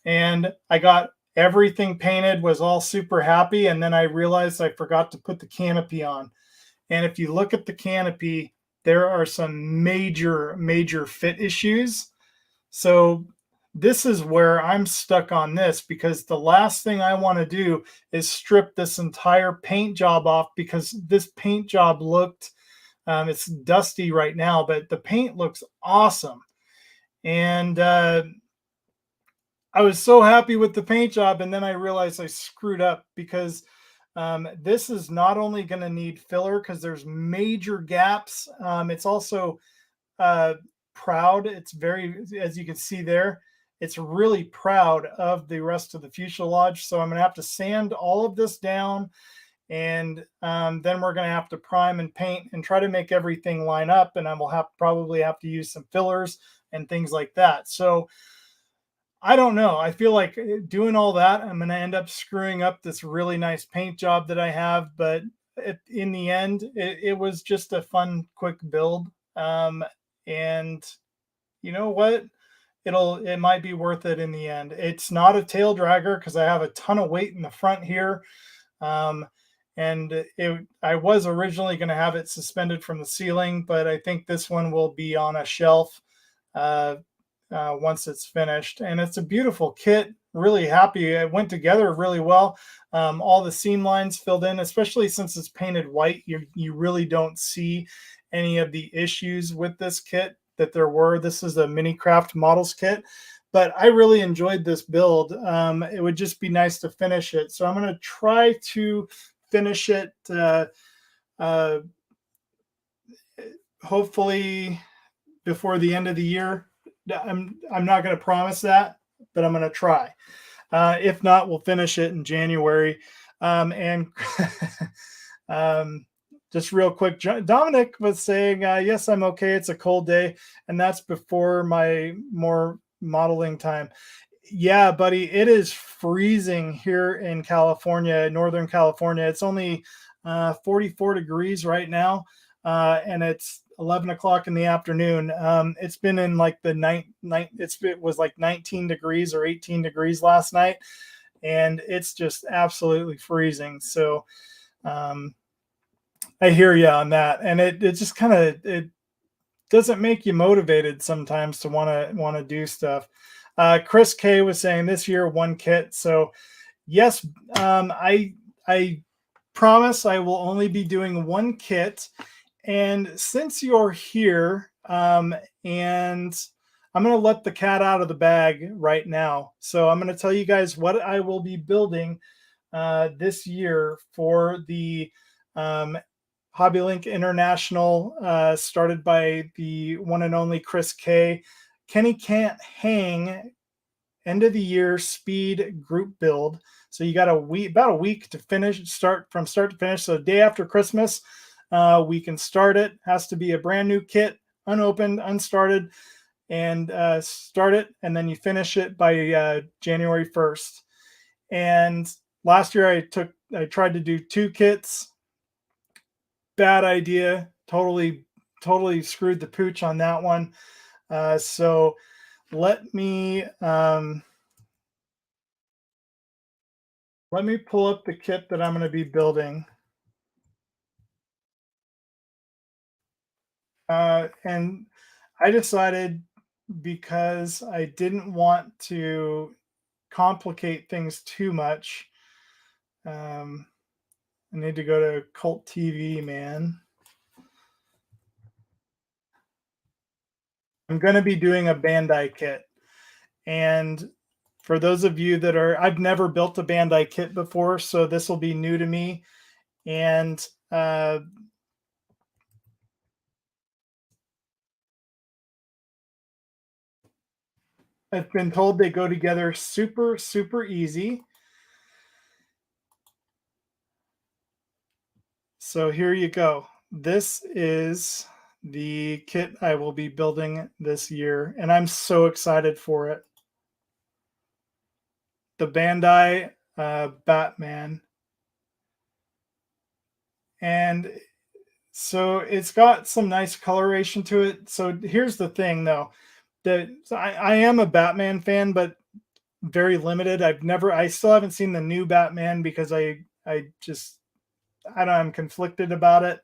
And I got everything painted, was all super happy. And then I realized I forgot to put the canopy on. And if you look at the canopy, there are some major fit issues. So this is where I'm stuck on this, because the last thing I want to do is strip this entire paint job off, because this paint job looked, it's dusty right now, but the paint looks awesome. And I was so happy with the paint job. And then I realized I screwed up, because this is not only going to need filler because there's major gaps. It's also proud. It's very, as you can see there, it's really proud of the rest of the fuselage. So I'm going to have to sand all of this down, and then we're going to have to prime and paint and try to make everything line up. And I will probably have to use some fillers and things like that. So I don't know. I feel like doing all that, I'm going to end up screwing up this really nice paint job that I have. But in the end, it was just a fun, quick build. And you know what? It might be worth it in the end. It's not a tail dragger because I have a ton of weight in the front here. And I was originally going to have it suspended from the ceiling, but I think this one will be on a shelf once it's finished. And it's a beautiful kit. Really happy. It went together really well. All the seam lines filled in, especially since it's painted white. You really don't see any of the issues with this kit that there were. This is a mini craft models kit, but I really enjoyed this build. It would just be nice to finish it. So I'm going to try to finish it hopefully before the end of the year. I'm not going to promise that, but I'm going to try. If not, we'll finish it in January. And just real quick, Dominic was saying, yes, I'm okay. It's a cold day. And that's before my more modeling time. Yeah, buddy, it is freezing here in California, Northern California. It's only 44 degrees right now. And it's 11 o'clock in the afternoon. It's been in like the it was like 19 degrees or 18 degrees last night. And it's just absolutely freezing. So, I hear you on that. And it just kind of, it doesn't make you motivated sometimes to want to do stuff. Chris K was saying this year one kit. So yes, I promise I will only be doing one kit. And since you're here, and I'm going to let the cat out of the bag right now. So I'm going to tell you guys what I will be building this year for the um, HobbyLink International, started by the one and only Chris K. Kenny Can't Hang end of the year speed group build. So you got a week, about a week to finish, start to finish. So day after Christmas, we can start it. Has to be a brand new kit, unopened, unstarted, and start it, and then you finish it by January 1st. And last year I tried to do two kits. Bad idea. Totally screwed the pooch on that one. So let me pull up the kit that I'm going to be building. And I decided, because I didn't want to complicate things too much. I need to go to Cult TV, man. I'm going to be doing a Bandai kit. And for those of you that are, I've never built a Bandai kit before, so this will be new to me. And I've been told they go together super, super easy. So here you go. This is the kit I will be building this year, and I'm so excited for it. The Bandai Batman. And so it's got some nice coloration to it. So here's the thing, though, that I am a Batman fan, but very limited. I still haven't seen the new Batman because I'm conflicted about it.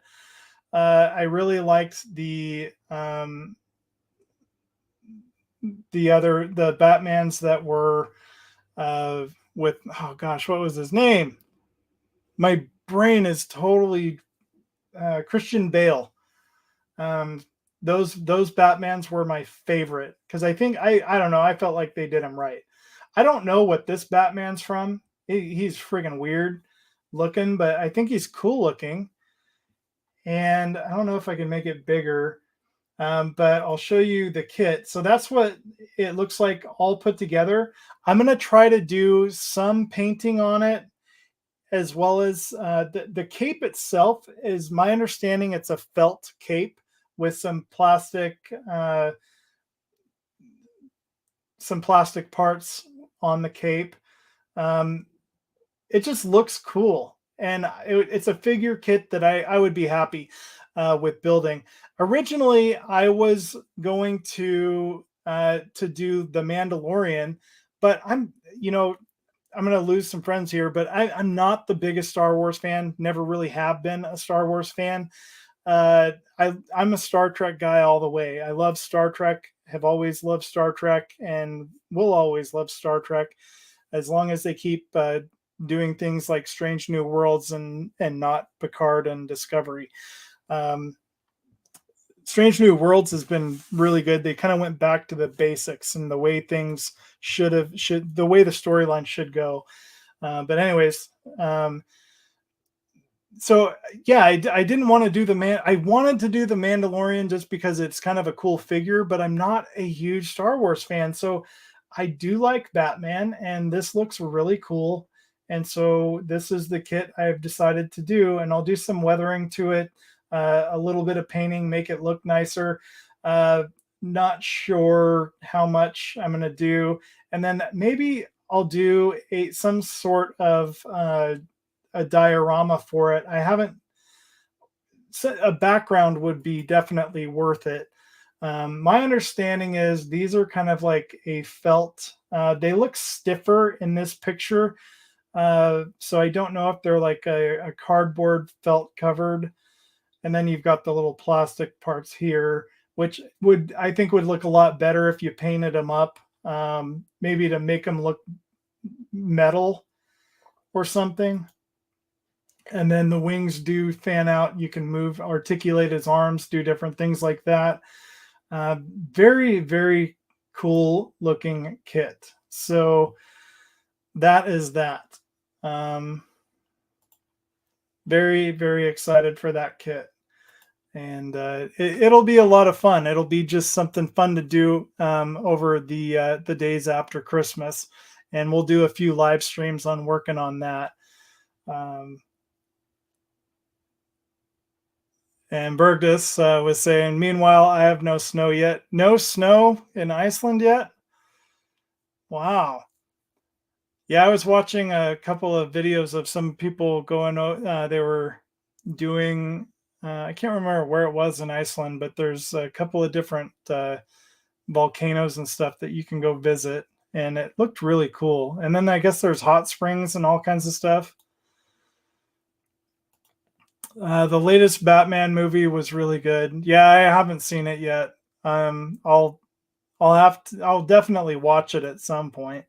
I really liked the Batmans that were with, oh gosh, what was his name? My brain is totally Christian Bale. Um, those Batmans were my favorite because I don't know, I felt like they did him right. I don't know what this Batman's from. He's friggin' weird looking, but I think he's cool looking. And I don't know if I can make it bigger, but I'll show you the kit. So that's what it looks like all put together. I'm going to try to do some painting on it, as well as the cape itself. Is my understanding it's a felt cape with some plastic parts on the cape. It just looks cool, and it's a figure kit that I would be happy with building. Originally, I was going to do the Mandalorian, but I'm going to lose some friends here, but I'm not the biggest Star Wars fan. Never really have been a Star Wars fan. I'm a Star Trek guy all the way. I love Star Trek. Have always loved Star Trek, and will always love Star Trek as long as they keep doing things like Strange New Worlds and not Picard and Discovery. Strange New Worlds has been really good. They kind of went back to the basics and the way things the way the storyline should go. But anyways, so yeah, I didn't want to do I wanted to do the Mandalorian just because it's kind of a cool figure, but I'm not a huge Star Wars fan. So I do like Batman, and this looks really cool. And so this is the kit I've decided to do, and I'll do some weathering to it, a little bit of painting, make it look nicer. Not sure how much I'm going to do. And then maybe I'll do some sort of a diorama for it. I haven't, a background would be definitely worth it. My understanding is these are kind of like a felt, they look stiffer in this picture. So I don't know if they're like a cardboard felt covered. And then you've got the little plastic parts here, which I think would look a lot better if you painted them up. maybe to make him look metal or something. And then the wings do fan out. You can move, articulate his arms, do different things like that. Very, very cool looking kit. So that is that. Very, very excited for that kit. And it'll be a lot of fun. It'll be just something fun to do over the days after Christmas. And we'll do a few live streams on working on that. And Bergdus was saying, meanwhile, I have no snow yet. No snow in Iceland yet? Wow. Yeah, I was watching a couple of videos of some people going, they were doing, I can't remember where it was in Iceland, but there's a couple of different volcanoes and stuff that you can go visit. And it looked really cool. And then I guess there's hot springs and all kinds of stuff. The latest Batman movie was really good. Yeah, I haven't seen it yet. I'll definitely watch it at some point.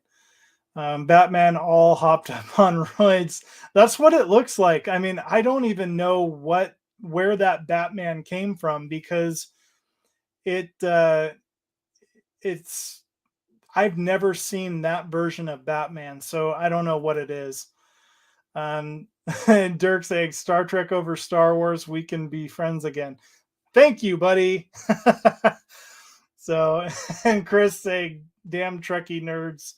Batman all hopped up on roids. That's what it looks like. I mean, I don't even know where that Batman came from, because it's I've never seen that version of Batman, so I don't know what it is. And Dirk saying Star Trek over Star Wars, we can be friends again. Thank you, buddy. So, and Chris saying, damn Trekkie nerds.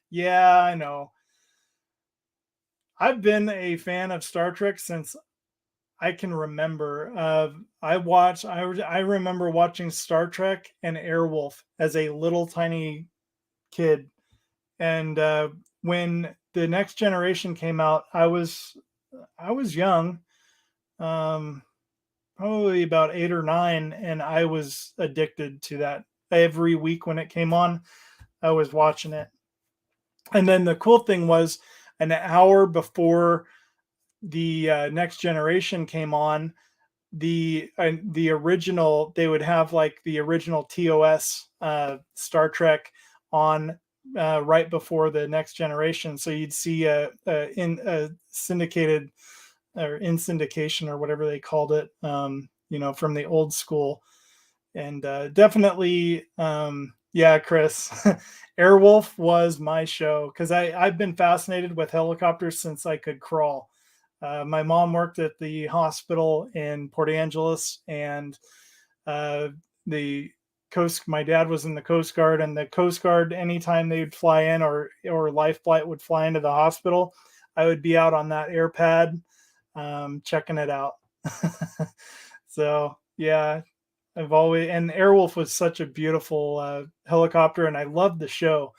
Yeah, I know. I've been a fan of Star Trek since I can remember. I remember watching Star Trek and Airwolf as a little tiny kid. And when the Next Generation came out, I was young, probably about 8 or 9, and I was addicted to that. Every week when it came on, I was watching it. And then the cool thing was, an hour before the Next Generation came on, the original, they would have like the original TOS Star Trek on right before the Next Generation. So you'd see a syndicated, or in syndication, or whatever they called it, from the old school. And definitely, yeah, Chris, Airwolf was my show, because I've been fascinated with helicopters since I could crawl. My mom worked at the hospital in Port Angeles, and my dad was in the Coast Guard, and the Coast Guard, anytime they'd fly in, or Life Flight would fly into the hospital, I would be out on that air pad checking it out. So yeah, and Airwolf was such a beautiful helicopter, and I loved the show.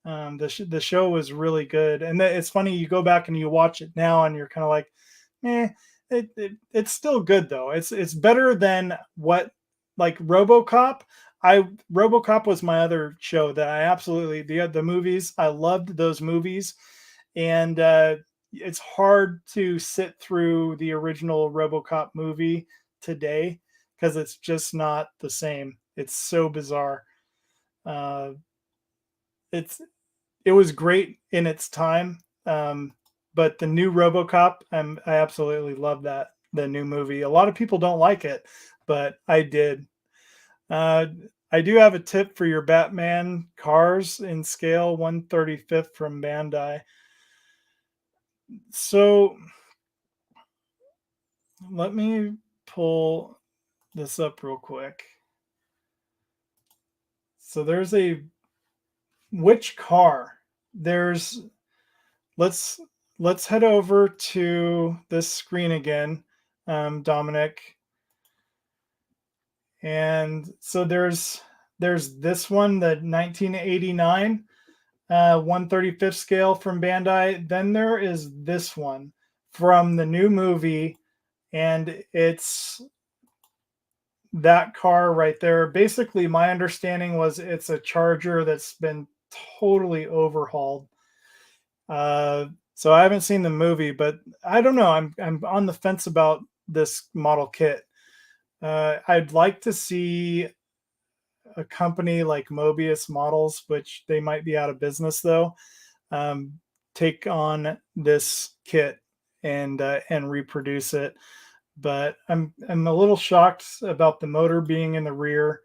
The show was really good, and it's funny, you go back and you watch it now, and you're kind of like, it's still good though. It's better than what, like RoboCop. RoboCop was my other show that I absolutely, the movies, I loved those movies, and it's hard to sit through the original RoboCop movie today, because it's just not the same. It's so bizarre. It was great in its time, but the new RoboCop, I absolutely love the new movie. A lot of people don't like it, but I did. I do have a tip for your Batman cars in scale 1/35 from Bandai. So let me pull this up real quick. So there's which car? Let's head over to this screen again, Dominic. And so there's this one, the 1989 1/35 scale from Bandai. Then there is this one from the new movie, and it's that car right there. Basically, my understanding was it's a Charger that's been totally overhauled. So I haven't seen the movie, but I don't know. I'm on the fence about this model kit. I'd like to see a company like Mobius Models, which they might be out of business though, take on this kit and reproduce it. But I'm a little shocked about the motor being in the rear.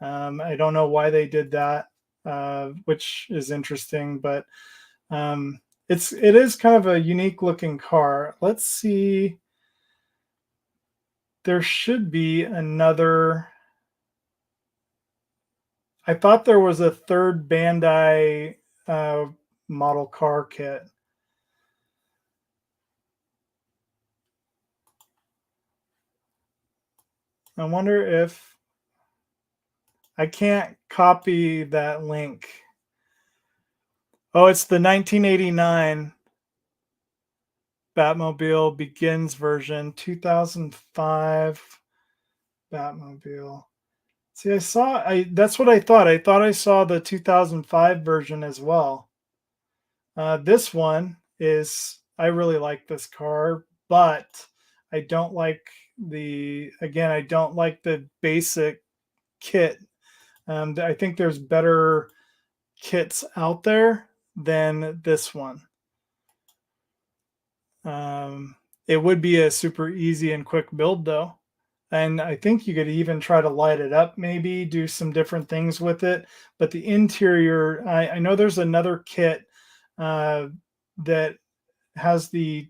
I don't know why they did that, which is interesting, but it is kind of a unique looking car. Let's see. There should be another. I thought there was a third Bandai model car kit. I wonder if I can't copy that link. Oh, it's the 1989 Batmobile Begins version, 2005 Batmobile. See, that's what I thought. I thought I saw the 2005 version as well. This one I really like this car, but I don't like I don't like the basic kit. I think there's better kits out there than this one. It would be a super easy and quick build though. And I think you could even try to light it up, maybe do some different things with it. But the interior, I know there's another kit that has the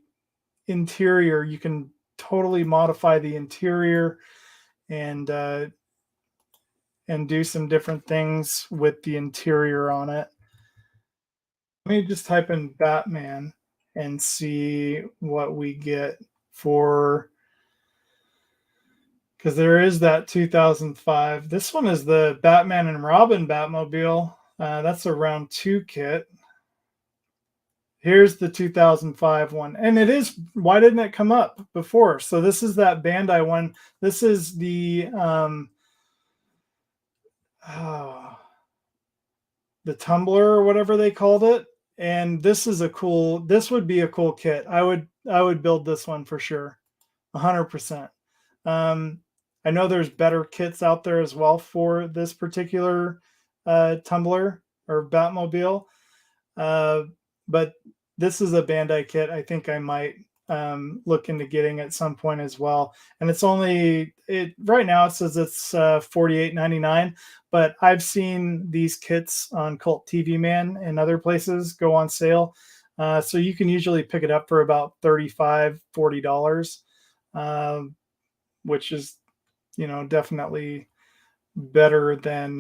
interior. You can totally modify the interior and do some different things with the interior on it. Let me just type in Batman and see what we get for, because there is that 2005. This one is the Batman and Robin Batmobile. That's a round 2 kit. Here's the 2005 one. And it is, why didn't it come up before? So this is that Bandai one. This is the tumbler or whatever they called it. And this would be a cool kit. I would build this one for sure. 100%. I know there's better kits out there as well for this particular tumbler or Batmobile. But this is a Bandai kit. I think I might look into getting at some point as well. And it's right now it says it's $48.99, but I've seen these kits on Cult TV Man and other places go on sale. So you can usually pick it up for about $35, $40, which is, definitely better than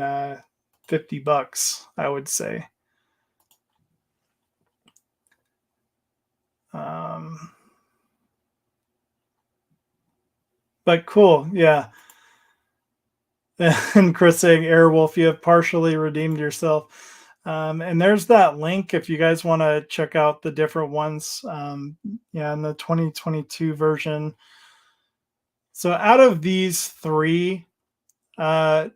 $50, I would say. But cool, yeah. And Chris saying, Airwolf, you have partially redeemed yourself. And there's that link if you guys want to check out the different ones. Yeah, in the 2022 version. So out of these 3, I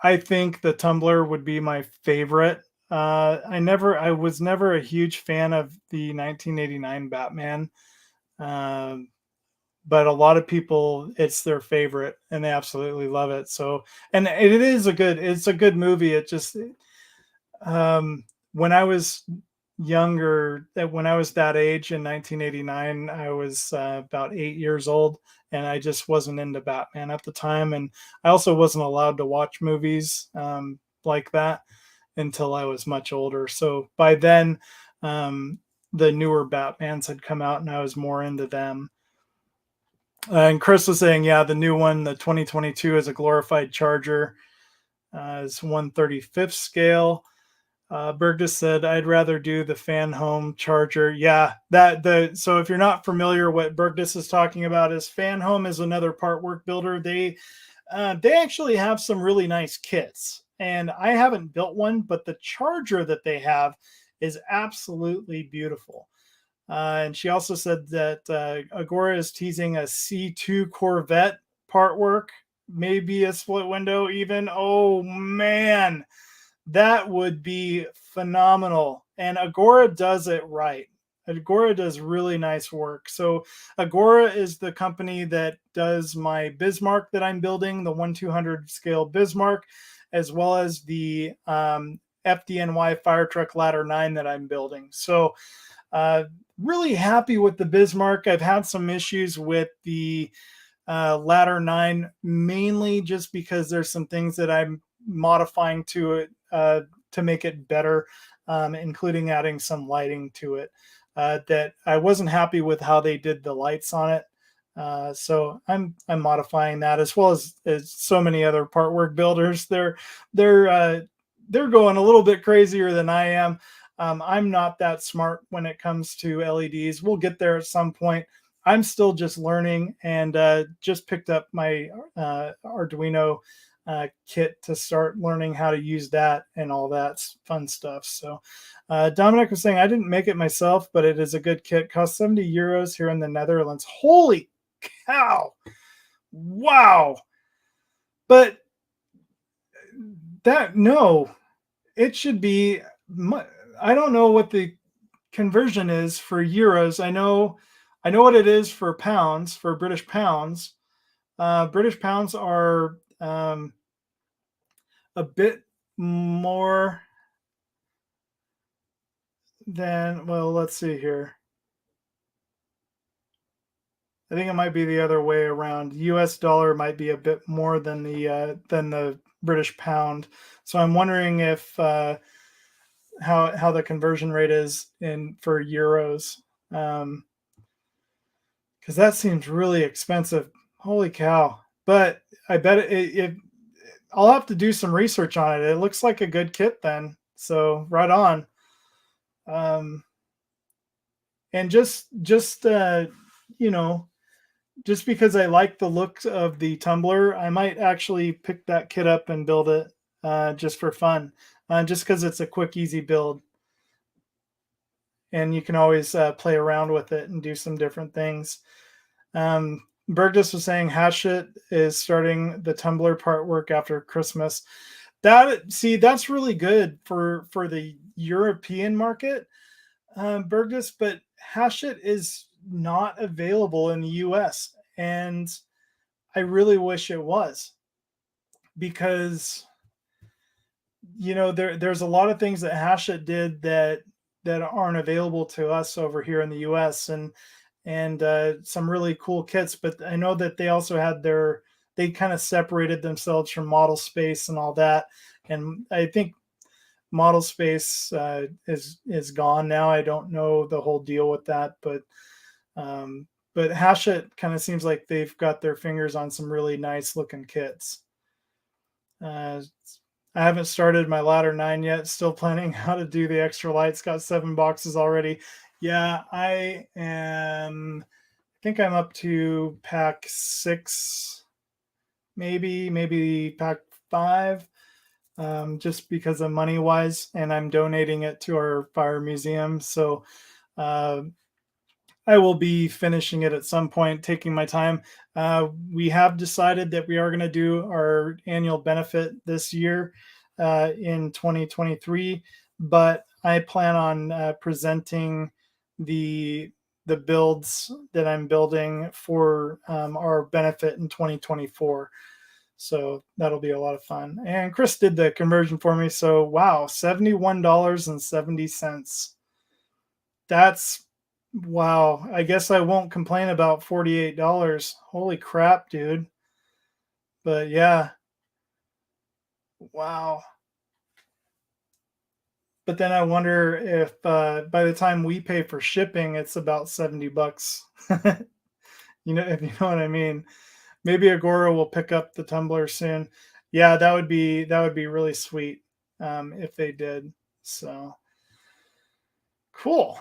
think the tumbler would be my favorite. I was never a huge fan of the 1989 Batman. But a lot of people, it's their favorite and they absolutely love it. So, and it's a good movie. It just, when I was younger, when I was that age in 1989, I was about 8 years old and I just wasn't into Batman at the time. And I also wasn't allowed to watch movies like that until I was much older. So by then, the newer Batmans had come out and I was more into them. And Chris was saying, yeah, the new one, the 2022, is a glorified Charger. It's 1/35th scale. Berg just said, I'd rather do the fan home Charger. Yeah, so if you're not familiar, what Bergdus is talking about is Fan Home is another Partwork builder. They actually have some really nice kits, and I haven't built one, but the Charger that they have is absolutely beautiful. And she also said that Agora is teasing a C2 Corvette Partwork, maybe a split window even. Oh man, that would be phenomenal. And Agora does it right. Agora does really nice work. So Agora is the company that does my Bismarck that I'm building, the 1/200 scale Bismarck, as well as the FDNY fire truck ladder 9 that I'm building. So uh, really happy with the Bismarck. I've had some issues with the ladder 9, mainly just because there's some things that I'm modifying to it to make it better, including adding some lighting to it. That I wasn't happy with how they did the lights on it. So I'm modifying that, as well as so many other partwork builders. They're they're going a little bit crazier than I am. I'm not that smart when it comes to LEDs. We'll get there at some point. I'm still just learning, and just picked up my Arduino kit to start learning how to use that and all that fun stuff. So Dominic was saying, I didn't make it myself, but it is a good kit. Cost 70 euros here in the Netherlands. Holy cow. Wow. But no, it should be, I don't know what the conversion is for euros. I know what it is for pounds, for British pounds. British pounds are a bit more than, well, let's see here. I think it might be the other way around. US dollar might be a bit more than the British pound. So I'm wondering if how the conversion rate is in for euros. Because that seems really expensive. Holy cow. But I bet I'll have to do some research on it. It looks like a good kit then. So right on. And just you know, just because I like the looks of the tumbler, I might actually pick that kit up and build it just for fun, just because it's a quick, easy build. And you can always play around with it and do some different things. Bergdus was saying Hashit is starting the tumbler part work after Christmas. That's really good for the European market, Bergdus, but Hashit is not available in the US, and I really wish it was, because there's a lot of things that Hashit did that aren't available to us over here in the US, and some really cool kits. But I know that they also had they kind of separated themselves from Model Space and all that, and I think Model Space is gone now. I don't know the whole deal with that, but Hashit kind of seems like they've got their fingers on some really nice looking kits. I haven't started my ladder 9 yet. Still planning how to do the extra lights. Got 7 boxes already. Yeah, I think I'm up to pack 6, maybe pack 5, just because of money wise, and I'm donating it to our fire museum. So I will be finishing it at some point, taking my time. We have decided that we are going to do our annual benefit this year in 2023, but I plan on presenting the builds that I'm building for our benefit in 2024. So that'll be a lot of fun. And Chris did the conversion for me. So wow, $71.70. That's wow. I guess I won't complain about $48. Holy crap, dude. But yeah. Wow. But then I wonder if by the time we pay for shipping, it's about $70. If you know what I mean. Maybe Agora will pick up the tumbler soon. Yeah, that would be really sweet if they did. So cool.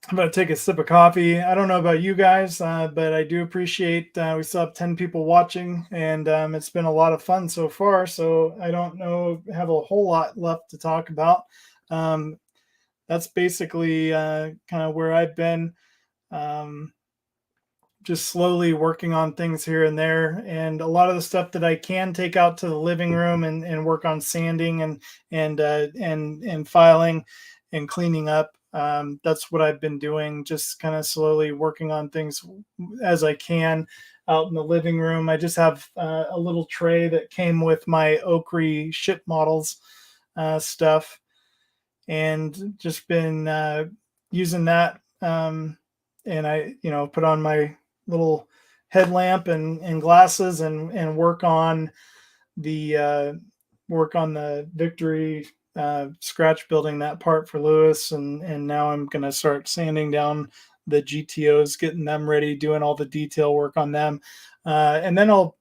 I'm going to take a sip of coffee. I don't know about you guys, but I do appreciate we still have 10 people watching, and it's been a lot of fun so far. So I don't have a whole lot left to talk about. That's basically kind of where I've been, just slowly working on things here and there. And a lot of the stuff that I can take out to the living room and work on sanding and filing and cleaning up. That's what I've been doing, just kind of slowly working on things as I can out in the living room. I just have a little tray that came with my Oakry ship models stuff, and just been using that. And I, put on my little headlamp and glasses and the work on the Victory scratch building that part for Lewis, and now I'm gonna start sanding down the GTOs, getting them ready, doing all the detail work on them, and then I'll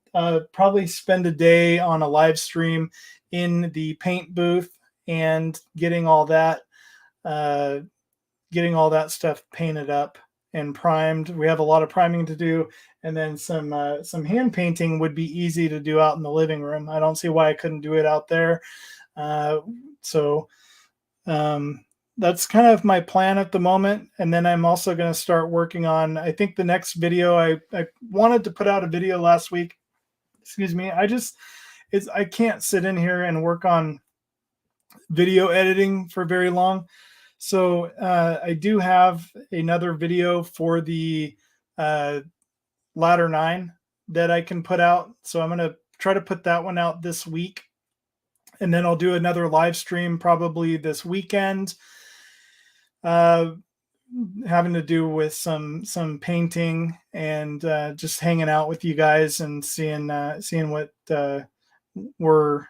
probably spend a day on a live stream in the paint booth and uh, getting all that stuff painted up and primed. We have a lot of priming to do, and then some hand painting would be easy to do out in the living room. I don't see why I couldn't do it out there. So that's kind of my plan at the moment. And then I'm also going to start working on, I think the next video, I wanted to put out a video last week. Excuse me. I can't sit in here and work on video editing for very long. So I do have another video for the Ladder 9 that I can put out. So I'm going to try to put that one out this week. And then I'll do another live stream probably this weekend, having to do with some painting and just hanging out with you guys and seeing what we're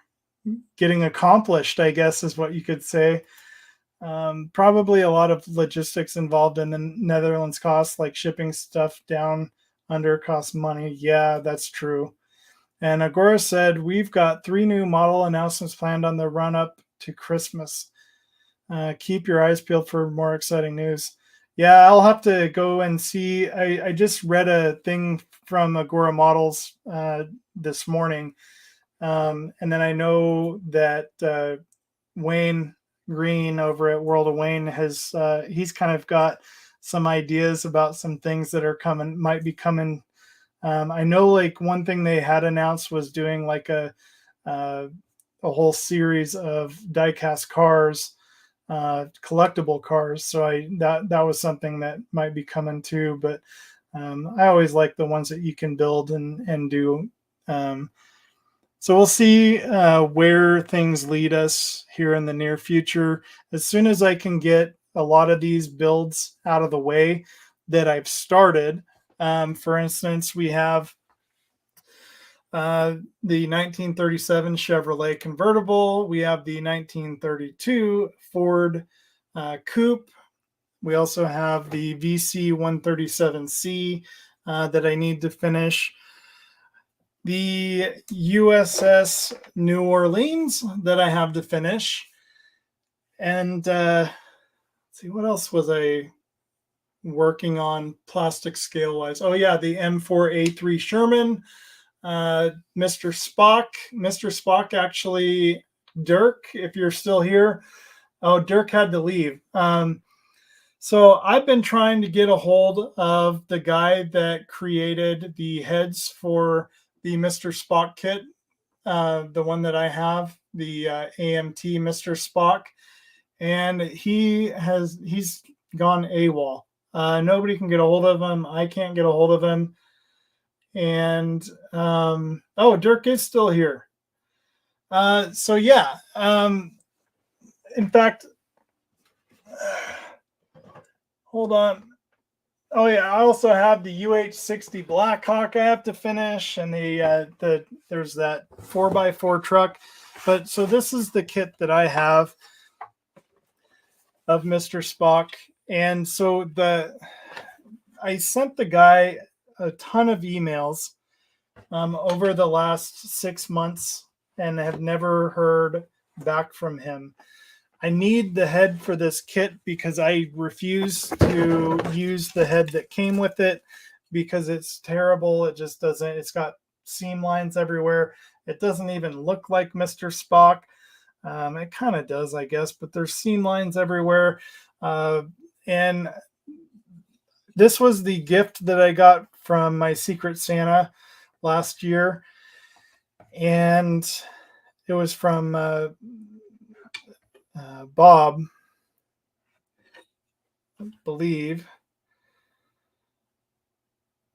getting accomplished, I guess is what you could say. Probably a lot of logistics involved in the Netherlands costs, like shipping stuff down under costs money. Yeah, that's true. And Agora said, we've got 3 new model announcements planned on the run up to Christmas. Keep your eyes peeled for more exciting news. Yeah, I'll have to go and see. I just read a thing from Agora Models this morning. And then I know that Wayne Green over at World of Wayne he's kind of got some ideas about some things that might be coming. I know like one thing they had announced was doing like a whole series of diecast cars, collectible cars. So that was something that might be coming too. But I always like the ones that you can build and do. So we'll see where things lead us here in the near future. As soon as I can get a lot of these builds out of the way that I've started. For instance, we have the 1937 Chevrolet convertible. We have the 1932 Ford Coupe. We also have the VC 137C that I need to finish. The USS New Orleans that I have to finish. And let's see, what else was I working on plastic scale wise? Oh yeah, the M4A3 Sherman, Mr. Spock actually, Dirk, if you're still here. Oh, Dirk had to leave. So I've been trying to get a hold of the guy that created the heads for the Mr. Spock kit, the one that I have, the AMT Mr. Spock, and he's gone AWOL. Nobody can get a hold of him. I can't get a hold of him. And Dirk is still here. So yeah. In fact, hold on. Oh yeah, I also have the UH-60 Blackhawk I have to finish, and there's that 4x4 truck. But so this is the kit that I have of Mr. Spock. And so I sent the guy a ton of emails over the last 6 months and have never heard back from him. I need the head for this kit because I refuse to use the head that came with it because it's terrible. It just doesn't, it's got seam lines everywhere. It doesn't even look like Mr. Spock. It kind of does, I guess, but there's seam lines everywhere. And this was the gift that I got from my Secret Santa last year. And it was from Bob. believe.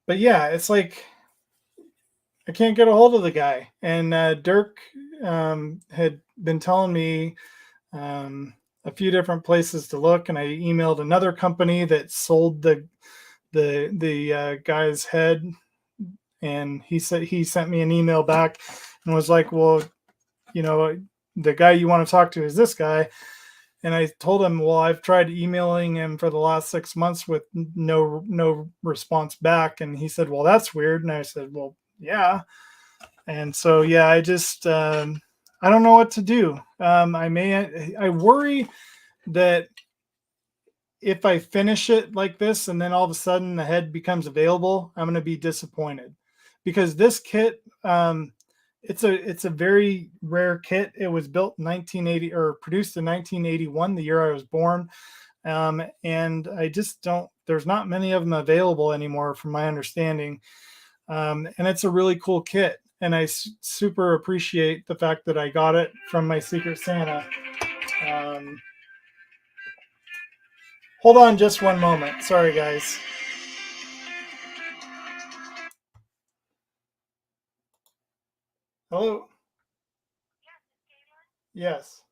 But yeah, it's like I can't get a hold of the guy. And Dirk had been telling me a few different places to look, and I emailed another company that sold the guy's head, and he said he sent me an email back and was like, well, you know, the guy you want to talk to is this guy. And I told him, well, I've tried emailing him for the last 6 months with no response back. And he said, well, that's weird. And I said, well, yeah. And so, yeah, I just I don't know what to do. I worry that if I finish it like this and then all of a sudden the head becomes available, I'm going to be disappointed, because this kit, it's a very rare kit. It was built in 1980 or produced in 1981, the year I was born. And I just don't, there's not many of them available anymore from my understanding. And it's a really cool kit. And I super appreciate the fact that I got it from my Secret Santa. Hold on just one moment. Sorry, guys. Hello? Yes.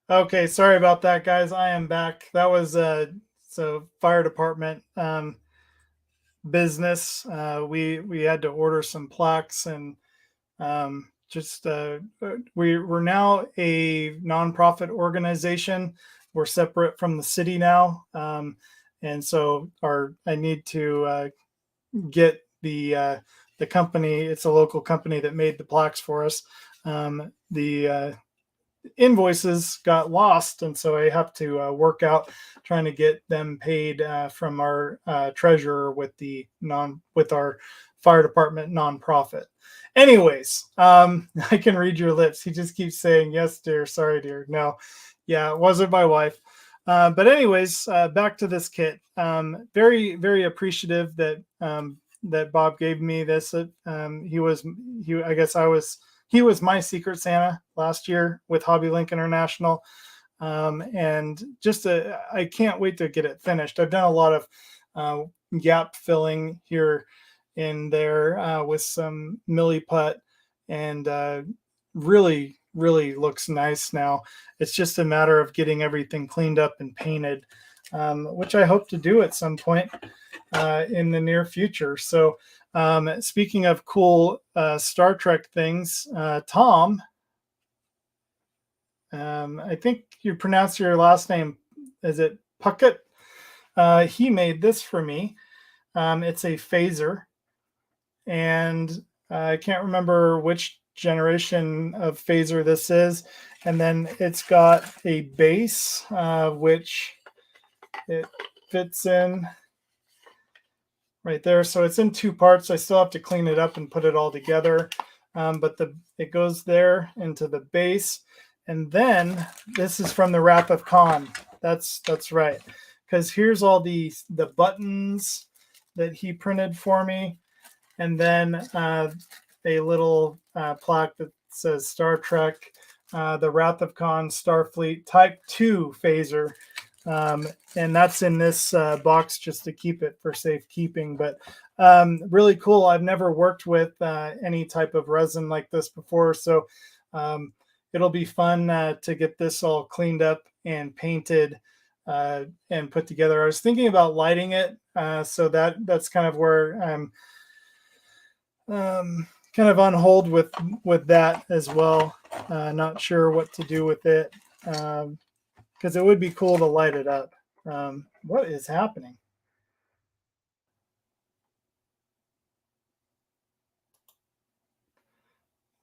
Okay, sorry about that, guys. I am back. That was so fire department business. We had to order some plaques, and just we're now a nonprofit organization. We're separate from the city now, and so our I need to get the company. It's a local company that made the plaques for us. The invoices got lost, and so I have to work out trying to get them paid from our treasurer with our fire department nonprofit. Anyways, I can read your lips. He just keeps saying yes, dear, sorry, dear. No, yeah, it wasn't my wife. But anyways, back to this kit. Very, very appreciative that that Bob gave me this. I guess he was my Secret Santa last year with HobbyLink International. And just I can't wait to get it finished. I've done a lot of gap filling here in there with some milliput, and really, really looks nice now. It's just a matter of getting everything cleaned up and painted, which I hope to do at some point in the near future. So speaking of cool Star Trek things, Tom, I think you pronounce your last name, is it Puckett? He made this for me. It's a phaser, and I can't remember which generation of phaser this is. And then it's got a base, which it fits in right there. So it's in two parts. I still have to clean it up and put it all together. But it goes there into the base. And then this is from the Wrath of Khan. That's right. Because here's all the buttons that he printed for me. And then a little plaque that says Star Trek, the Wrath of Khan, Starfleet Type 2 phaser. And that's in this box just to keep it for safekeeping. But really cool. I've never worked with any type of resin like this before. So it'll be fun to get this all cleaned up and painted and put together. I was thinking about lighting it. So that's kind of where I'm kind of on hold with that as well. Not sure what to do with it, because it would be cool to light it up. What is happening?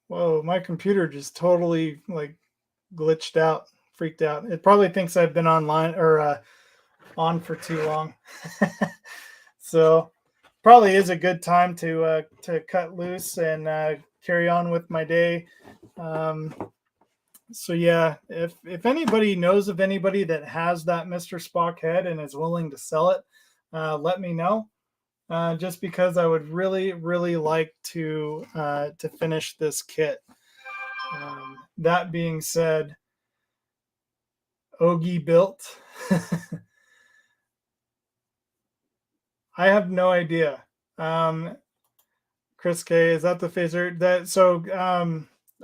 Whoa, my computer just totally like glitched out, freaked out. It probably thinks I've been online or on for too long. So probably is a good time to cut loose and carry on with my day. Um, so yeah, if anybody knows of anybody that has that Mr. Spock head and is willing to sell it, let me know. Just because I would really like to finish this kit. That being said, Ogie built. I have no idea. Chris K, is that the phaser? That so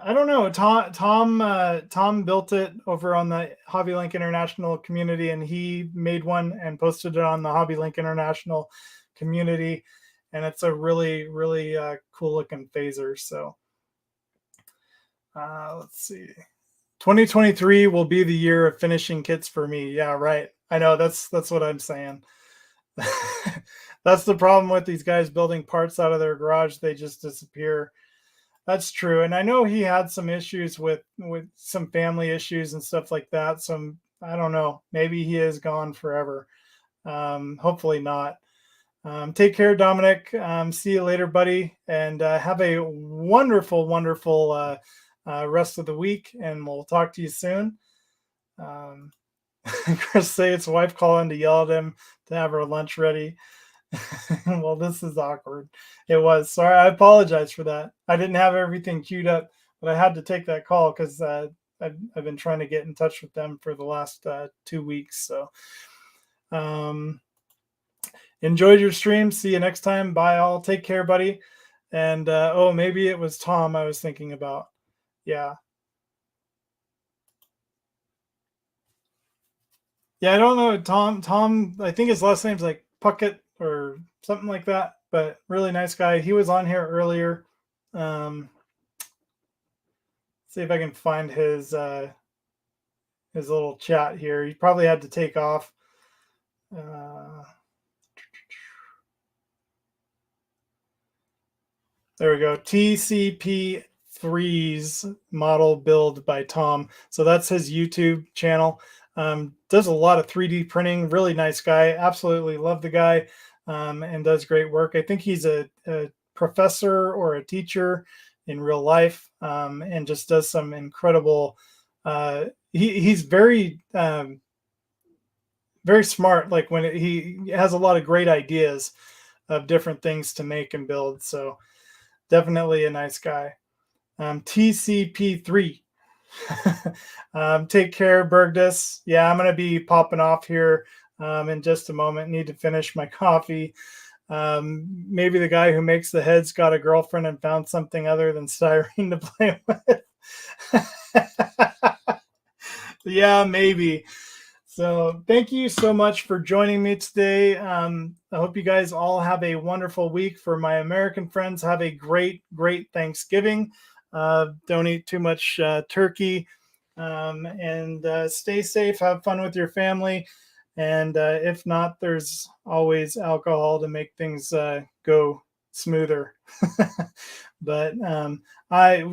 I don't know. Tom built it over on the HobbyLink International community, and he made one and posted it on the HobbyLink International community, and it's a really cool looking phaser. So let's see. 2023 will be the year of finishing kits for me. Yeah, right. I know that's what I'm saying. That's the problem with these guys building parts out of their garage. They just disappear. That's true. And I know he had some issues with some family issues and stuff like that. So I don't know. Maybe he is gone forever. Hopefully not. Take care, Dominic. See you later, buddy. And have a wonderful rest of the week. And we'll talk to you soon. Chris say it's wife calling to yell at him to have her lunch ready. Well, this is awkward. It was. Sorry, I apologize for that. I didn't have everything queued up, but I had to take that call because I've been trying to get in touch with them for the last 2 weeks. So enjoyed your stream. See you next time. Bye all. Take care, buddy. And oh, maybe it was Tom I was thinking about. Yeah. Yeah, I don't know. Tom, I think his last name's like Puckett or something like that, but really nice guy. He was on here earlier. See if I can find his little chat here. He probably had to take off. There we go. TCP3's model build by Tom. So that's his YouTube channel. Does a lot of 3D printing. Really nice guy. Absolutely love the guy, and does great work. I think he's a professor or a teacher in real life, and just does some incredible. He's very very smart. Like when he has a lot of great ideas of different things to make and build. So definitely a nice guy. TCP3. Take care, Bergdus. Yeah, I'm going to be popping off here in just a moment. Need to finish my coffee. Maybe the guy who makes the heads got a girlfriend and found something other than styrene to play with. Yeah, maybe. So thank you so much for joining me today. I hope you guys all have a wonderful week. For my American friends, have a great Thanksgiving. Don't eat too much turkey, and stay safe. Have fun with your family. And if not, there's always alcohol to make things go smoother. But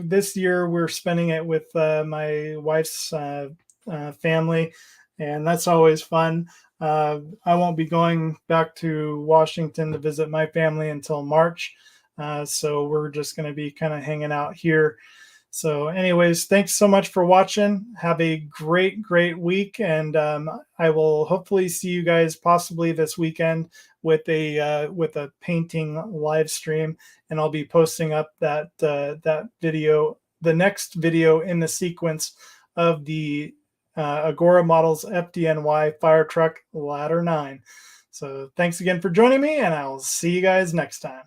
this year we're spending it with my wife's family, and that's always fun. I won't be going back to Washington to visit my family until March. So we're just going to be kind of hanging out here. So anyways, thanks so much for watching. Have a great week. And I will hopefully see you guys possibly this weekend with a painting live stream. And I'll be posting up that video, the next video in the sequence of the Agora Models FDNY Fire Truck Ladder 9. So thanks again for joining me, and I'll see you guys next time.